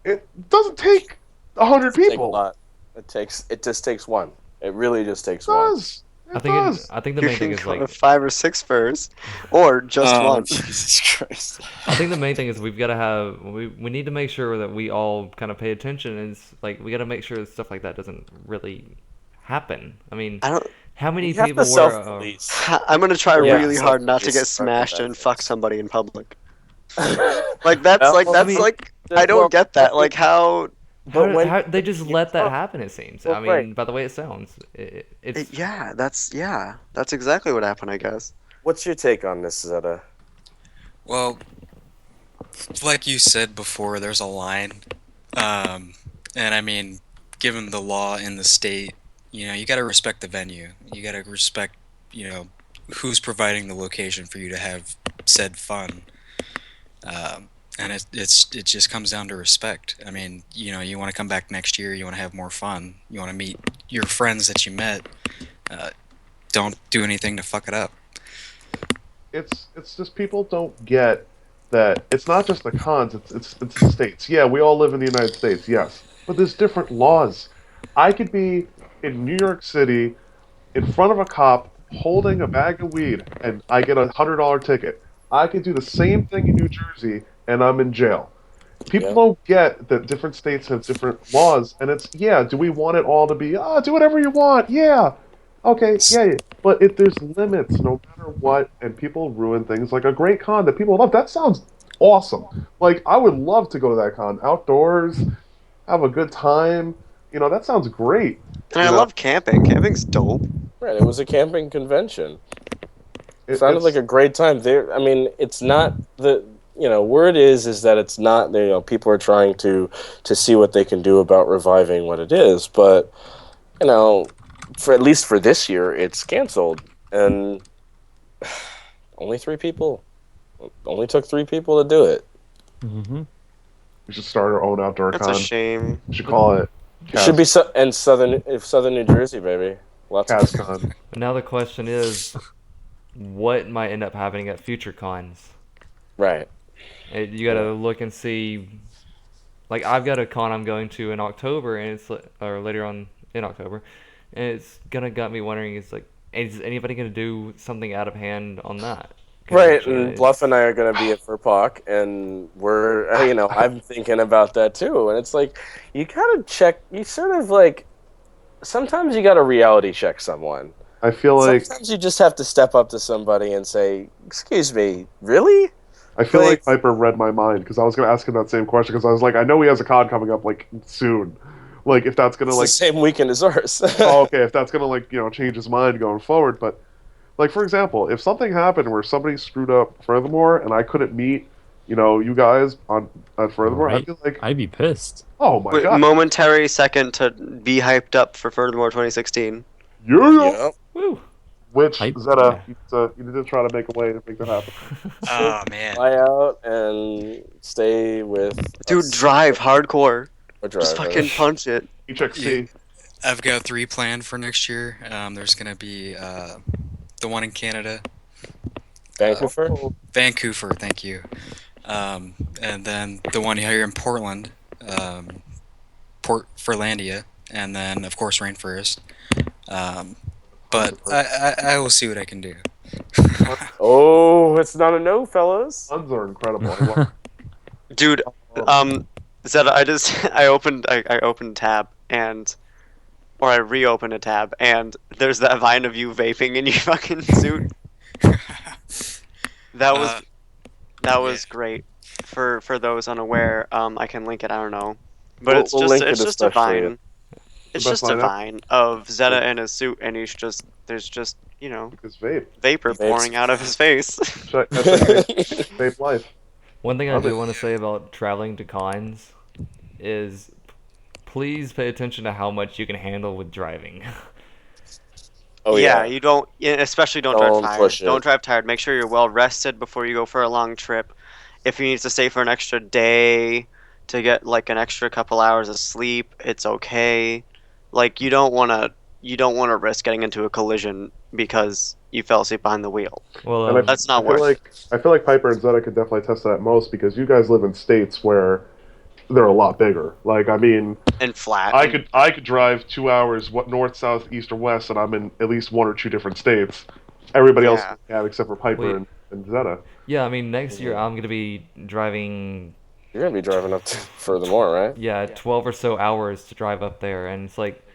it doesn't take 100 Take a people. lot. It just takes one. It really just takes It one. does. It does. I think the You main thing can is go to like 5 or 6 first, or just Oh, one. Jesus Christ. I think the main thing is we've got to have we need to make sure that we all kind of pay attention, and it's like we got to make sure that stuff like that doesn't really happen. I mean, I don't. how many You have people to were self-police. I'm gonna try Yeah, really hard not to get self-police are smashed and fuck benefits. somebody in public. Like that's Well, I mean, I don't get that. Like how But when how they just let that happen? It seems. Well, I mean, right. by the way it sounds, it's that's exactly what happened, I guess. What's your take on this, Zeta? Well, like you said before, there's a line. And I mean, given the law in the state, you got to respect the venue. You got to respect, who's providing the location for you to have said fun. And it just comes down to respect. I mean, you want to come back next year, you want to have more fun, you want to meet your friends that you met. Don't do anything to fuck it up. It's just people don't get that it's not just the cons, it's the states. Yeah, we all live in the United States, yes. But there's different laws. I could be in New York City in front of a cop holding a bag of weed and I get $100 ticket. I could do the same thing in New Jersey and I'm in jail. People Yeah. don't get that different states have different laws, and do we want it all to be, do whatever you want, yeah. Okay, yeah. But if there's limits, no matter what, and people ruin things like a great con that people love, that sounds awesome. Like, I would love to go to that con. Outdoors, have a good time. That sounds great. And I love camping. Camping's dope. Right, it was a camping convention. It Sounded like a great time. There, I mean, it's not where it is that it's not. People are trying to see what they can do about reviving what it is, but for at least for this year, it's canceled, and only 3 people. Only took 3 people to do it. Mm-hmm. We should start our own outdoor That's con. a shame. We should call it It should be in southern New Jersey, baby. Lots of CasCon. But now the question is, what might end up happening at future cons? right. You got to look and see. Like I've got a con I'm going to in October, and or later on in October, and it's got me wondering. Is anybody gonna do something out of hand on that? Right, convention? and It's- Bluff and I are going to be at FERPAC, and we're, I'm thinking about that too. And it's like, you gotta check. You sort of like, sometimes you gotta reality check someone. I feel like Sometimes you just have to step up to somebody and say, "Excuse me, really?" like Piper read my mind because I was going to ask him that same question because I was like, I know he has a con coming up like soon. Like if that's going to It's the same weekend as ours. okay, if that's going to change his mind going forward, but like for example, if something happened where somebody screwed up Furthermore and I couldn't meet, you guys at Furthermore, Right. I'd be like, I'd be pissed. oh my Wait, god, momentary second to be hyped up for Furthermore 2016. yeah. Yeah. Woo! Which Hype. Zeta, you need to try to make a way to make that happen. Oh, man. Fly out and stay with. Dude, us. drive hardcore. Or Just drive, fucking right? punch it. HXC. I've got 3 planned for next year. There's going to be the one in Canada. Vancouver. Vancouver, thank you. And then the one here in Portland, Port Furlandia, and then, of course, Rainforest. But I will see what I can do. Oh, it's not a no, fellas. Puns are incredible. I love Dude, Zeta, I opened tab or I reopened a tab and there's that vine of you vaping in your fucking suit. That was great. For those unaware, I can link it. I don't know, but We'll link it it's just a especially. vine. It's The just best a lineup? vine of Zeta in a suit, and there's just his vape. vapor Vapes. pouring out of his face. Check vape life. One thing I Love do it. want to say about traveling to cons is please pay attention to how much you can handle with driving. Oh yeah, yeah. you don't, especially don't drive Don't tired. push it. Don't drive tired. Make sure you're well rested before you go for a long trip. If you need to stay for an extra day to get like an extra couple hours of sleep, it's okay. Like you don't want to risk getting into a collision because you fell asleep behind the wheel. Well, And That's I not feel worth it. like Piper and Zeta could definitely test that most because you guys live in states where they're a lot bigger. Like, I mean, And flat. I could drive 2 hours what north, south, east, or west, and I'm in at least one or two different states. Everybody else Yeah. can except for Piper Wait. and Zeta. yeah, I mean, next year I'm gonna be driving, You're gonna be driving up to furthermore, right? yeah, 12 or so hours to drive up there, and it's like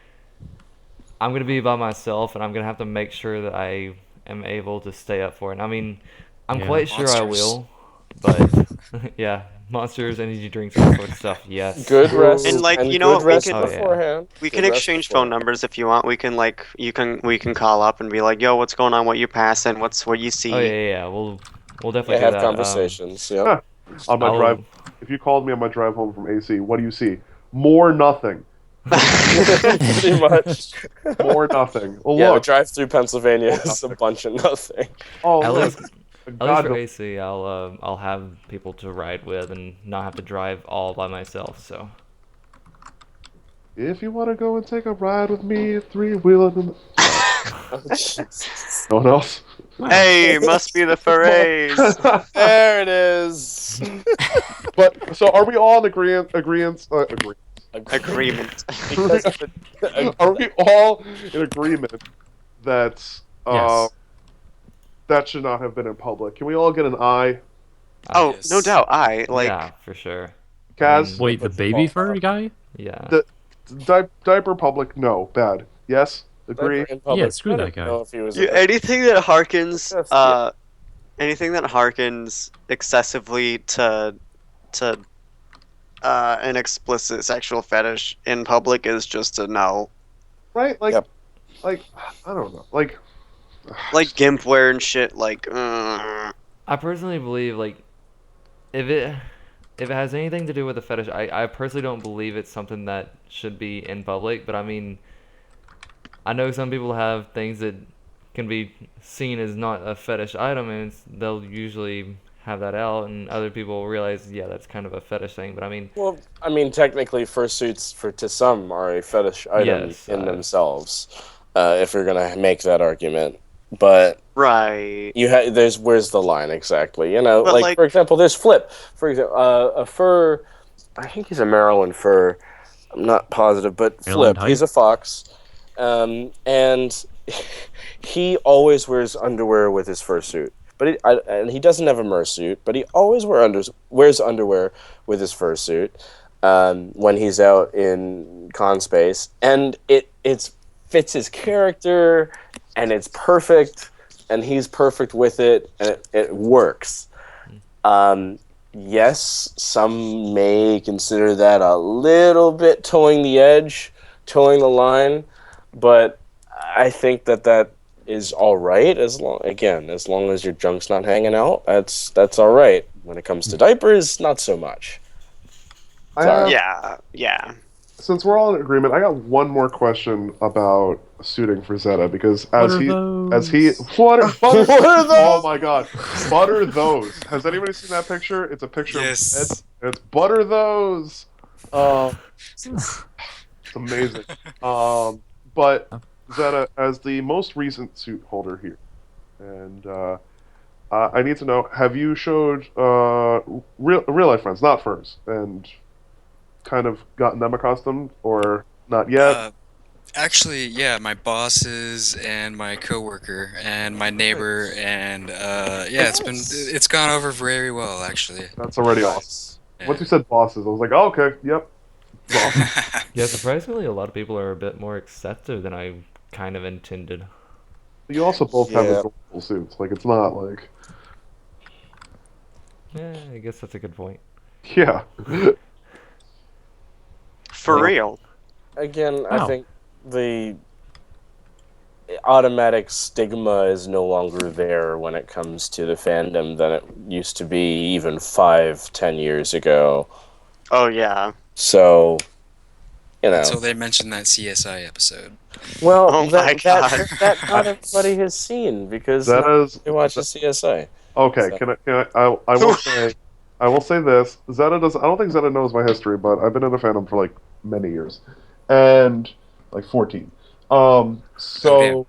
I'm gonna be by myself, and I'm gonna have to make sure that I am able to stay up for it. I mean, I'm Yeah. quite sure I Monsters. will, but yeah, monsters, energy drinks, all sorts of stuff. Yes. Good rest And, like, you know good what, we rest can- Oh, yeah. beforehand. We Good can rest exchange beforehand. phone numbers if you want. We can like we can call up and be like, "Yo, what's going on? What you passing? What you see?" Oh yeah, yeah, yeah. We'll definitely Yeah, do have that. conversations. Yep. Huh. On my I'll- drive, if you called me on my drive home from AC, what do you see? More nothing. Pretty much. More nothing. Well, Yeah, the look. drive through Pennsylvania is a bunch of nothing. Oh, At look. least, at least God, for AC, I'll have people to ride with and not have to drive all by myself. So if you want to go and take a ride with me, three-wheeling. Oh, Jesus. No one else. Hey, must be the forays. There it is. But so, are we all in agreement? Agreement. Because of the- Are we all in agreement that Yes. that should not have been in public? Can we all get an aye? Oh, Yes. no doubt. yeah, for sure. Kaz, Wait, the baby fur guy? Yeah. The- diaper public, no, bad. Yes, agree. in public. Yeah, screw I that don't guy. know if he was Yeah, a- anything that harkens Yes, yeah. anything that harkens excessively to an explicit sexual fetish in public is just a no. Right? Like, Yep. like I don't know. Like, Like gimp wear and shit. Like, I personally believe like if it has anything to do with a fetish, I personally don't believe it's something that should be in public. But I mean, I know some people have things that can be seen as not a fetish item, and they'll usually have that out, and other people realize, yeah, that's kind of a fetish thing. But I mean, Well, I mean, technically, fursuits to some are a fetish item Yes, in themselves. If you're gonna make that argument, but right. where's the line exactly? You know, But, like, like- for example, there's Flip. For example, a fur. I think he's a Maryland fur. I'm not positive, but Maryland Flip. He's a fox, and he always wears underwear with his fursuit. But and he doesn't have a mersuit, but he always wears underwear with his fursuit when he's out in con space, and it fits his character, and it's perfect, and he's perfect with it, and it works. Yes, some may consider that a little bit towing the edge, towing the line, but I think that is all right as long as your junk's not hanging out. That's all right. When it comes to diapers, not so much. I have, Yeah. since we're all in agreement, I got one more question about suiting for Zeta because What as are he those? what are, What are those? Oh my god, butter those. Has anybody seen that picture? It's a picture Yes. of bread. And it's butter those. It's amazing. But Zeta, as the most recent suit holder here, and I need to know: have you showed real life friends, not furs, and kind of gotten them accustomed, or not yet? Actually, yeah, my bosses and my coworker and my neighbor and yeah, it's gone over very well actually. That's already awesome. Once you said bosses, I was like, oh, okay, yep. Well, yeah, surprisingly, a lot of people are a bit more accepting than I kind of intended. you also both have Yeah. adorable suits. Like, it's not like, Yeah, I guess that's a good point. yeah. For Well, real. Again, I Wow. think the automatic stigma is no longer there when it comes to the fandom than it used to be even 5-10 years ago. Oh yeah. So, you know, Until they mentioned that CSI episode. Well, Oh that, my that God. that not everybody has seen because That not is everybody watches CSI. okay. So- I will say, I will say this. Zeta does. I don't think Zeta knows my history, but I've been in the fandom for like many years, and like 14. So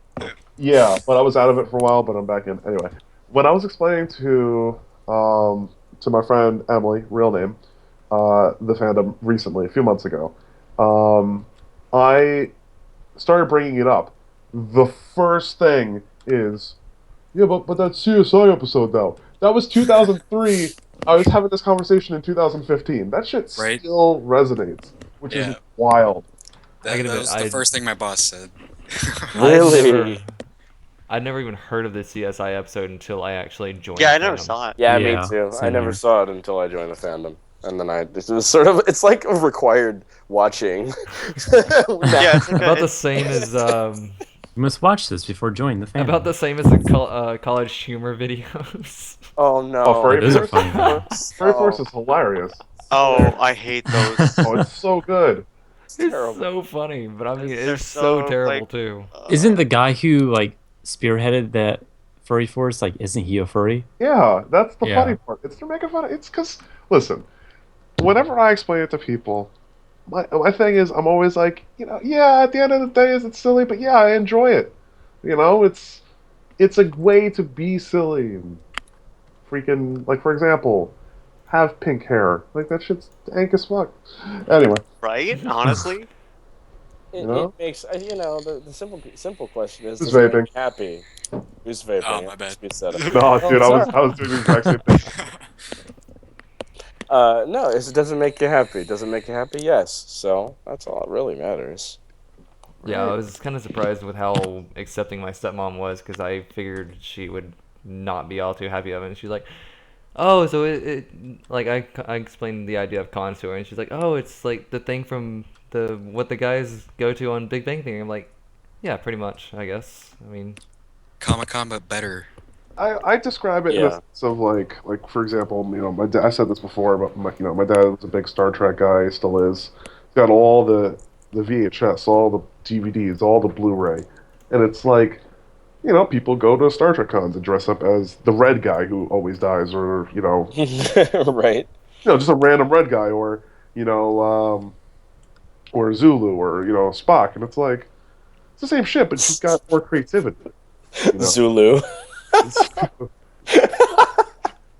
yeah, but I was out of it for a while, but I'm back in anyway. When I was explaining to my friend Emily, real name, the fandom recently, a few months ago, I started bringing it up. The first thing is, yeah, but that CSI episode though, that was 2003. I was having this conversation in 2015. That shit Right? still resonates, which is Yeah. wild. I gotta That admit, was the first thing my boss said. Really? I'd never even heard of the CSI episode until I actually joined Yeah, the I never fandom. saw it. Yeah, me Yeah, too. I same never here. saw it until I joined the fandom, and then this was sort of it's like a required watching. Yeah, it's like About the it's, same as You must watch this before joining the fandom. about the same as the college humor videos. Oh no! Oh, Furry Those are Force? funny. Furry Force is hilarious. oh, I hate those. Oh, it's so good. It's terrible. so funny, but I mean, They're it's so so, terrible like, too. Isn't the guy who like spearheaded that furry force like isn't he a furry? Yeah, that's the Yeah. funny part. It's they're making fun of it's because listen, whenever I explain it to people, my thing is I'm always like, yeah, at the end of the day, it's silly, but yeah, I enjoy it. It's a way to be silly and freaking like for example, have pink hair. Like that shit's dank as fuck. Anyway, Right? Honestly? It, know? it makes the simple question is Who's does it make vaping? you happy? Who's vaping? Oh, my bad. Who said it? No, Oh, dude, I sorry. was doing the exact same thing. No, it doesn't make you happy. Does it make you happy? Yes. So that's all that really matters. Yeah, I was kind of surprised with how accepting my stepmom was because I figured she would not be all too happy of it. And she's like, "Oh, so it like I explained the idea of cons to her, and she's like, "Oh, it's like the thing from what the guys go to on Big Bang Theory." I'm like, "Yeah, pretty much, I guess." I mean, Comic-Con, but better. I describe it in a Yeah. sense of like for example, my dad. I said this before, but my dad was a big Star Trek guy, still is. He's got all the VHS, all the DVDs, all the Blu-ray, and it's like, people go to Star Trek cons and dress up as the red guy who always dies, or Right. just a random red guy, or or Zulu, or Spock, and it's like it's the same shit, but she's got more creativity. Zulu.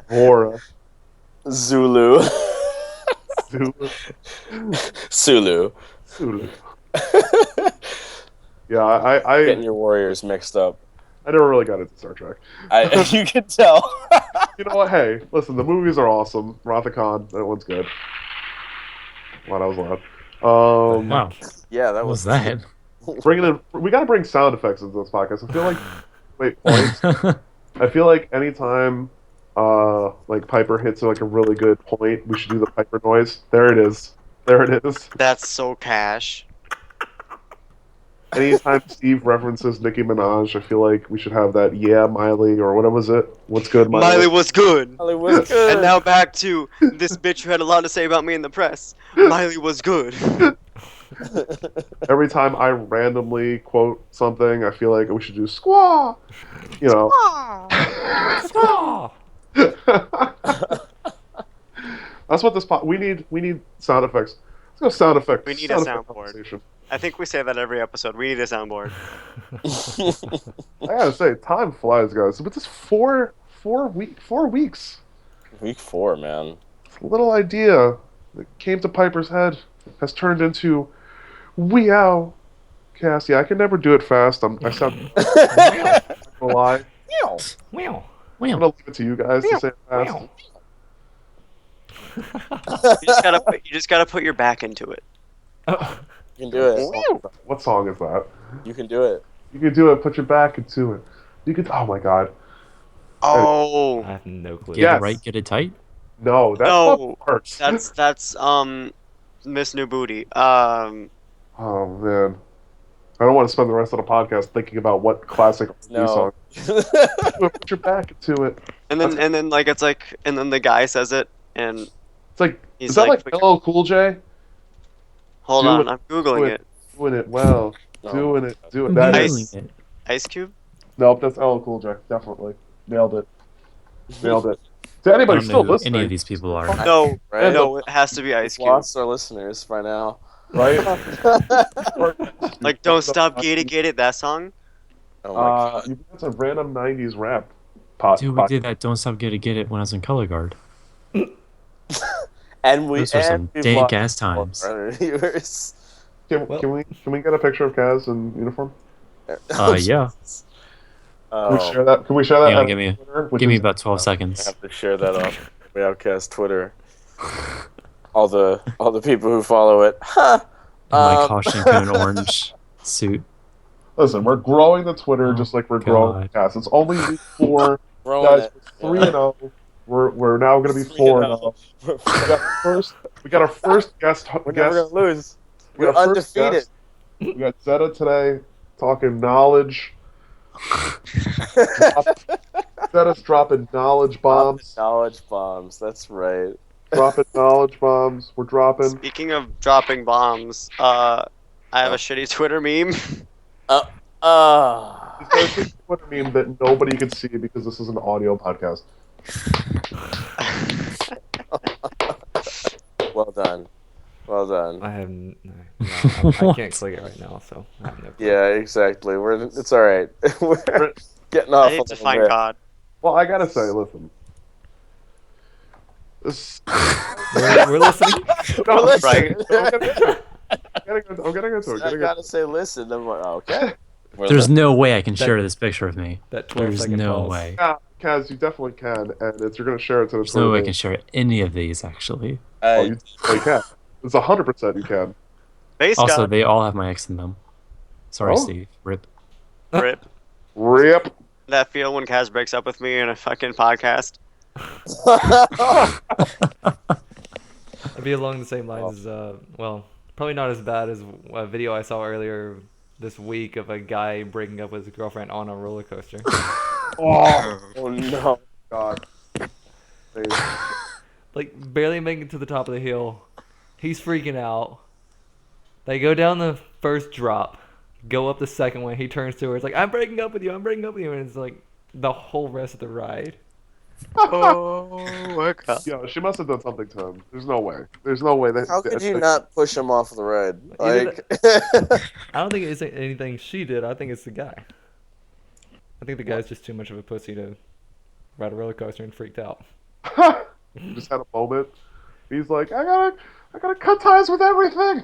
Or Zulu. Zulu. Sulu. Zulu. Yeah, I Getting your warriors mixed up. never really got into Star Trek. You can tell. You know what? Hey, listen, the movies are awesome. Rathacon, that one's good. Wow, that was loud. Wow, Yeah, that what was was that? We gotta bring sound effects into this podcast. I feel like, wait, points. I feel like anytime, like Piper hits like a really good point, we should do the Piper noise. There it is. There it is. That's so cash. Anytime Steve references Nicki Minaj, I feel like we should have that. Yeah, Miley, or what was it? What's good, Miley was good. Hollywood. Good. And now back to this bitch who had a lot to say about me in the press. Miley was good. Every time I randomly quote something, I feel like we should do squaw. You know. oh, That's what this we need sound effects. Let's go sound effects. We need a effect soundboard. conversation. I think we say that every episode. We need a soundboard. I gotta say, time flies, guys. But this 4 weeks. Week 4, man. This little idea that came to Piper's head has turned into Weowcast. Yeah, I can never do it fast. I sound I'm gonna lie. Meow. wow. I'm gonna leave it to you guys to say it fast. You just gotta put your back into it. Oh, You can do it. What song is that? You can do it. You can do it. Put your back into it. You could. Oh my God. Oh, I have no clue. Get Yes. it right, get it tight. No, that's No, not parts. that's Miss New Booty. Oh man, I don't want to spend the rest of the podcast thinking about what classic R&B song. No. Put your back into it. and then like it's like, and then the guy says it, and It's like, he's is that like "Put your-" LL Cool J Hold do on, it- I'm googling it. doing it well? Doing it. Doing I'm that. doing Ice. it. Ice Cube? Nope, that's LL Cool J. Definitely. Nailed it. Nailed it. To I anybody don't know still who listening, any of these people are. No, Right? no, it has to be Ice We've Cube. lost our listeners by now. right? Like, don't stop, get it, that song. Oh my god. You got some random '90s rap. Pot. Dude, we did that Don't Stop Get It when I was in color guard. And Those were some we've dank lost ass all of times. our viewers. Can, Well- can we get a picture of Kaz in uniform? Yeah. Can we Oh, share that? Can we share that? Hang on, at give me Twitter, which Give me is- about 12 I seconds. have to share that on Weowcast Twitter. All the people who follow it. Ha! In my Um, caution cone orange suit. Listen, we're growing the Twitter Oh, just like we're growing the God. cast. It's only week 4. Throwing Guys, it. we're 3-0. We're now going to be 4-0. We got our first guest. We're never gonna lose. we We're got our first undefeated. guest. We got Zeta today talking knowledge. Zeta's dropping knowledge bombs. Knowledge bombs. That's right. Dropping knowledge bombs. We're dropping. Speaking of dropping bombs, I have a shitty Twitter meme. Ah. There's a Twitter meme that nobody can see because this is an audio podcast. Well done. Well done. I have I can't click it right now, so I have no clue. Yeah, exactly. It's all right. We're getting off. I a need to little find bit. God. Well, I gotta say, listen. This, We're listening. no, Well, listen. Right. I'm getting into it. I gotta say, listen. I'm like, okay. We're There's li- no way I can share this picture of me. That 12 There's second no pause. way. Yeah, Kaz, you definitely can, and you're gonna share it to the There's no way I Twitter. can share any of these, actually. Oh, I- you can. It's 100% you can. Base Also, God. they all have my X in them. Sorry, Oh. Steve. Rip. Rip. Rip. That feel when Kaz breaks up with me in a fucking podcast. It'd be along the same lines as, well, probably not as bad as a video I saw earlier this week of a guy breaking up with his girlfriend on a roller coaster. Oh, oh no. God. Like, barely making it to the top of the hill. He's freaking out. They go down the first drop, go up the second one. He turns to her. It's like, I'm breaking up with you. I'm breaking up with you. And it's like the whole rest of the ride. Oh my God. Yo, she must have done something to him. There's no way. There's no way. How could you not push him off the ride? Either Like, I don't think it's anything she did. I think it's the guy. I think the guy's just too much of a pussy to ride a roller coaster and freaked out. Just had a moment. He's like, I gotta cut ties with everything.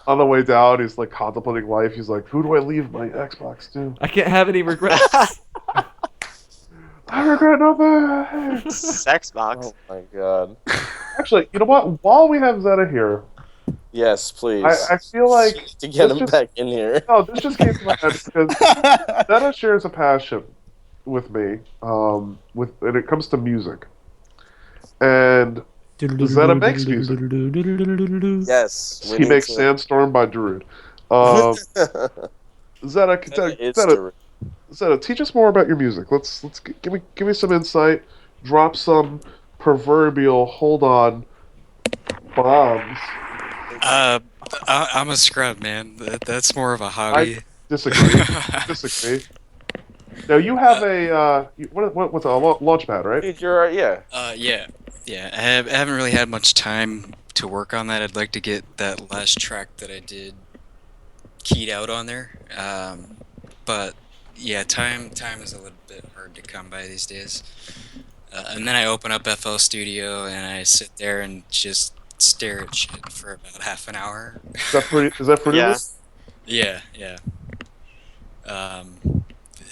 On the way down, he's like contemplating life. He's like, who do I leave my Xbox to? I can't have any regrets. I regret nothing. Sex box. oh my god. Actually, you know what? While we have Zeta here, Yes, please. I feel like to get let's him just- back in here. no, this just came to my head because Zeta shares a passion with me, when it comes to music, and Zeta makes music. Yes. we he need makes to- Sandstorm by Darude. Zeta, It's Zeta, true. Zeta, teach us more about your music. Give me some insight. Drop some proverbial hold on bombs. I'm a scrub, man. That's more of a hobby. Disagree. Disagree. Now you have a what's a launchpad, right? Dude, you're yeah. Yeah. I haven't really had much time to work on that. I'd like to get that last track that I did keyed out on there. But yeah, time is a little bit hard to come by these days. And then I open up FL Studio and I sit there and just stare at shit for about half an hour. Is that pretty? Yeah. Yeah.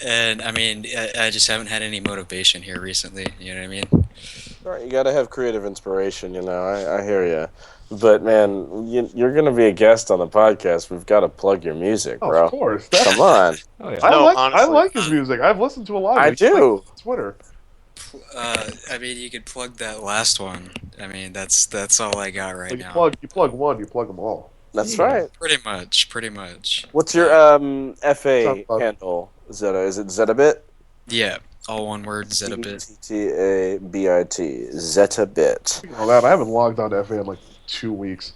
And I mean, I just haven't had any motivation here recently. You know what I mean? Right, you gotta have creative inspiration, you know. I hear you. But man, you're gonna be a guest on the podcast. We've got to plug your music, Oh, bro. of course. Come on. Oh yeah. I No, like honestly. his music. I've listened to a lot. Of I it. do. Like Twitter. I mean, you could plug that last one. I mean, that's all I got right Like now. you plug one, you plug them all. That's Yeah. right. Pretty much. What's your FA Sounds fun. handle? Zeta? Is it Zetabit? Yeah, all one word, Zetabit. Zetabit. Zetabit. Oh man, I haven't logged on to FA in like 2 weeks.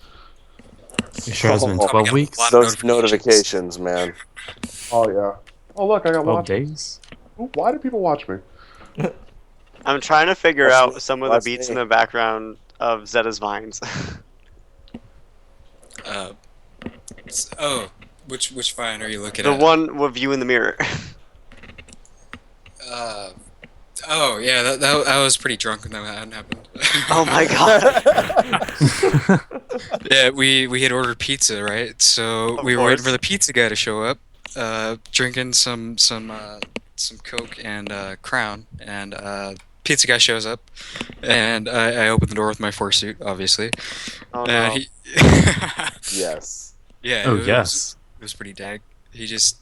You sure it hasn't been Oh, 12 got a weeks? lot of Those notifications, man. Oh yeah. Oh look, I got 12 watch. days? Why do people watch me? I'm trying to figure Watch out me, some of the watch beats me. in the background of Zeta's vines. Uh, oh, which vine are you looking The at? one with you in the mirror. Uh, oh yeah, that was pretty drunk when that happened. Oh my god. Yeah, we had ordered pizza, right? So Of we were waiting course. for the pizza guy to show up, drinking some Coke and Crown, and pizza guy shows up, and I opened the door with my fursuit, obviously, Oh and no. he, Yes. yeah, Oh, it yes. was pretty dag. He just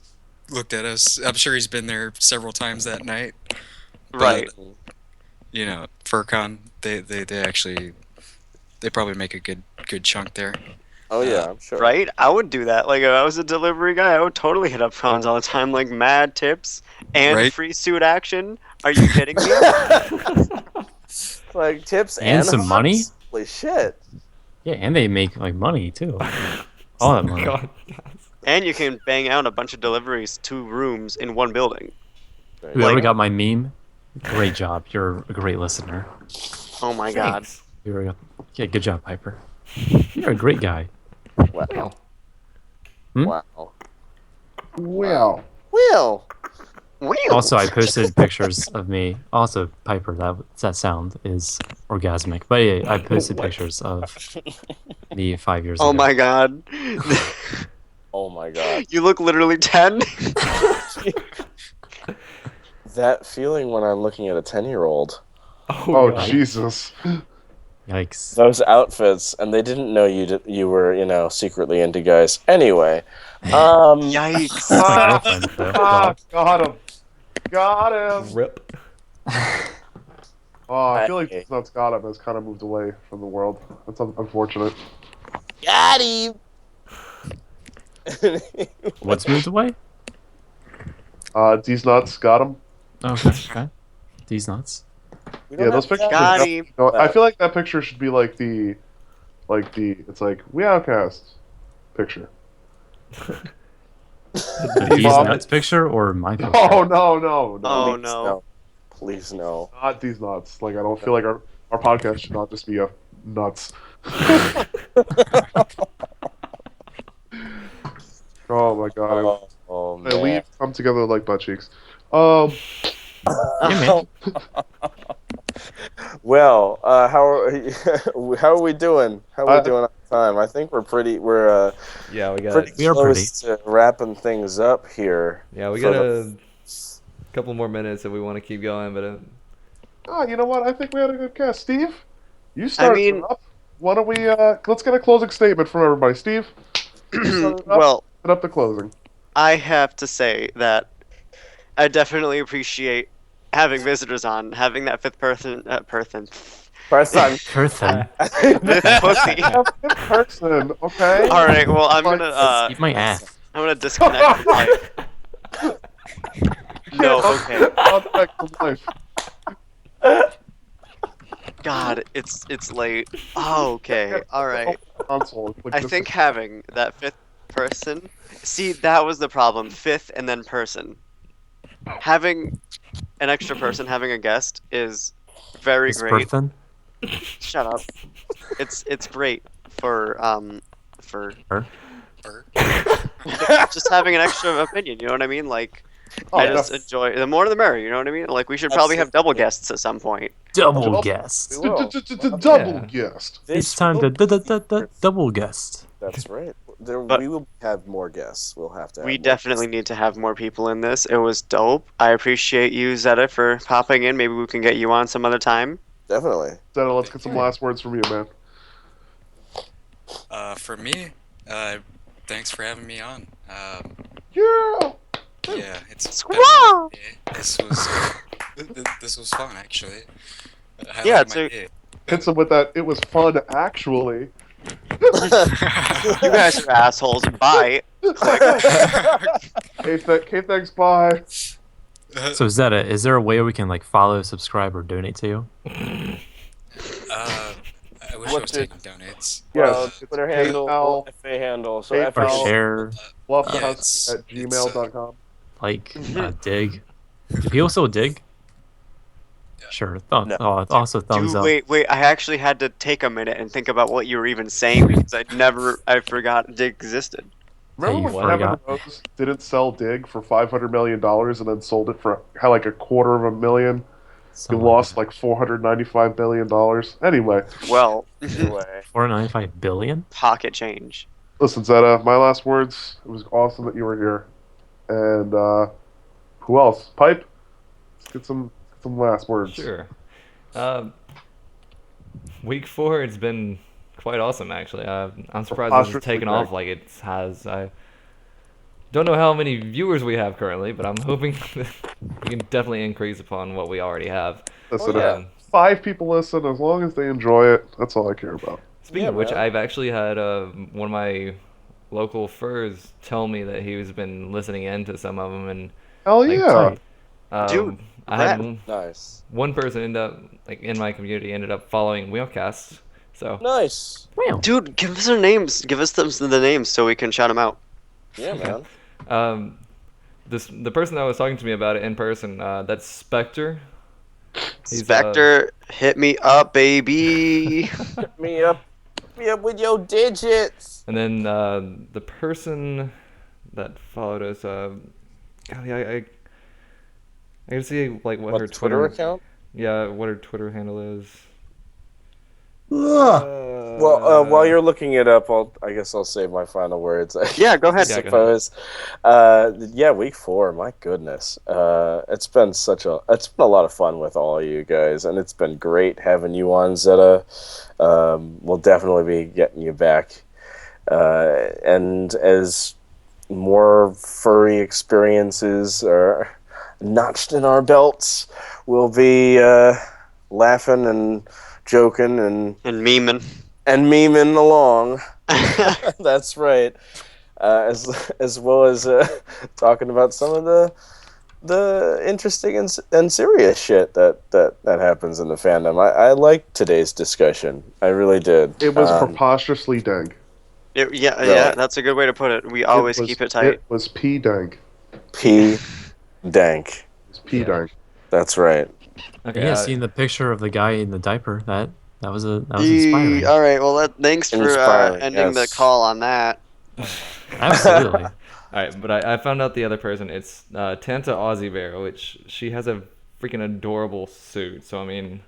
looked at us. I'm sure he's been there several times that night. Right. You know, FurCon, they actually they probably make a good chunk there. Oh yeah, I'm sure. Right? I would do that. Like if I was a delivery guy, I would totally hit up phones all the time, like mad tips and Right. free suit action. Are you kidding me? Like tips And some hugs? money? Holy shit. Yeah, and they make like money too. All that money. God. And you can bang out a bunch of deliveries, 2 rooms in one building. Whoever Like- got my meme, great job. You're a great listener. Oh my god. Thanks. Yeah, good job, Piper. You're a great guy. Wow. Hmm? Wow. Wow. Well. Wheel. Also, I posted pictures of me. Also, Piper, that sound is orgasmic. But yeah, I posted What? pictures of me 5 years ago. Oh my god. Oh my god. You look literally 10. That feeling when I'm looking at a 10-year-old. Oh God. Jesus. Yikes. Those outfits, and they didn't know you were, secretly into guys. Anyway. Yikes. That's my girlfriend, though. Got him. Got him. Rip. Oh, I feel like Nuts got him has kind of moved away from the world. That's unfortunate. Got him! What's moved away? These Nuts got him. Oh, okay. Okay. These nuts. We don't Yeah, those have pictures. Got are him. definitely- no, I feel like that picture should be like it's like Weowcast picture. The These Mom. nuts picture or my picture? Oh no. Oh Please no. Please no. Not these nuts. Like I don't feel like our podcast should not just be a nuts. Oh my god. Oh They man. leave come together like butt cheeks. Yeah, man. Well, how are we doing? How are we doing on time? I think we're Yeah, we got. pretty We are close to wrapping things up here. Yeah, we for got the- a couple more minutes if we want to keep going, but You know what? I think we had a good guest. Steve, you started mean- it up. Why don't we let's get a closing statement from everybody. Steve, you started it up. Well, Set up the closing. I have to say that I definitely appreciate having visitors on, having that fifth person. Person. Curthin. Fifth pussy. In person, okay? All right. Well, I'm gonna Eat my ass. I'm gonna disconnect. No. Okay. Contact from life. God, it's late. Oh, okay. All right. Console. Like, I this think is- having that fifth person. See, that was the problem. Fifth and then person. Having an extra person, having a guest, is very It's great. Curthin. Shut up. It's great for Her? just having an extra opinion. You know what I mean? Like Oh, I just def- enjoy the more the merrier. You know what I mean? Like we should probably have double guests at some point. Double guest. We will. Double guest. It's time to double guest. That's right. But- We will have more guests. We'll have to. Have We more definitely guests. need to have more people in this. It was dope. I appreciate you, Zeta, for popping in. Maybe we can get you on some other time. Definitely. Zeta, let's get some last words from you, man. For me, thanks for having me on. Yeah. Yeah, it's Squirrel! this was fun actually. Yeah, Highlighted my day. Hits him with that. It was fun, actually. You guys are assholes. Bye. Hey, thanks. Bye. So Zeta, is there a way we can like follow, subscribe, or donate to you? I wish I was What's it? taking donates. Well, Yes, it's Twitter handle, PayPal, FA handle. So PayPal. Or FA. share, Yeah, it's- fluffhusky@gmail.com. like, dig. Do people still dig? Sure. No. Also, thumbs Dude, up. wait. I actually had to take a minute and think about what you were even saying because I forgot Dig existed. Remember you when what? Kevin forgot. Rose didn't sell Dig for $500 million and then sold it for like $250,000? He Something lost like like $495 billion. Anyway, Well, Anyway. that. 495 billion? pocket change. listen, Zeta, my last words. It was awesome that you were here. And who else? Pipe? Let's get some last words. Sure. Week 4, it's been quite awesome, actually. I'm surprised this has Preposterously taken off big. like it has. I don't know how many viewers we have currently, but I'm hoping that we can definitely increase upon what we already have. Listen, Oh, yeah. if 5 people listen, as long as they enjoy it, that's all I care about. Speaking Yeah, of which, man. I've actually had one of my local furs tell me that he's been listening in to some of them, and Hell like, yeah. Dude, I had rad. Nice. one person end up like in my community ended up following Weowcast, so Nice. Wow. Dude, give us their names. Give us the names so we can shout them out. Yeah, man. the person that was talking to me about it in person, that's Spectre. He's, Spectre, hit me up, baby. Hit me up with your digits. And then the person that followed us, golly, I gotta see like what What, her Twitter account? Yeah, what her Twitter handle is. Well, while you're looking it up, I guess I'll say my final words. Yeah, go I ahead. Yeah, go ahead. suppose. Yeah, week 4. My goodness, it's been a lot of fun with all you guys, and it's been great having you on, Zeta. We'll definitely be getting you back, and as more furry experiences are notched in our belts, we'll be laughing and joking and And memeing. memeing along. That's right. As well as talking about some of the interesting and serious shit that happens in the fandom. I liked today's discussion. I really did. It was preposterously dank. Yeah, that's a good way to put it. We always keep it tight. It was P dank. P dank. It was P Yeah. dank. That's right. Okay, Yeah, seeing the picture of the guy in the diaper, that was inspiring. All right, well, thanks for Inspiring, ending the yes. call on that. Absolutely. all right, but I found out the other person. It's Tanta Aussie Bear, which she has a freaking adorable suit. So I mean,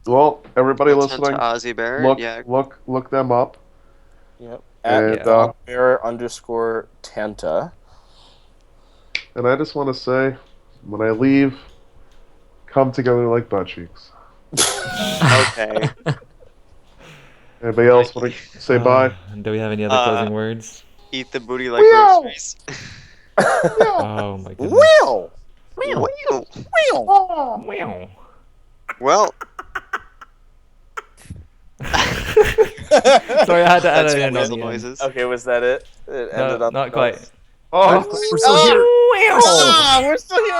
Well, everybody Tenta listening, Ozzy Bear. look Yeah. look them up. Yep. And, At dogbear_Tanta. And I just want to say, when I leave, come together like butt cheeks. Okay. Anybody else want to say bye? Do we have any other closing words? Eat the booty like Meow. groceries. Oh my goodness. Wow. Wow. Wow. Well, Sorry, I had to add that's it what in on whistle the end. noises. Okay, was that it? It ended No, on not quite. Oh, We're still here. We're still here.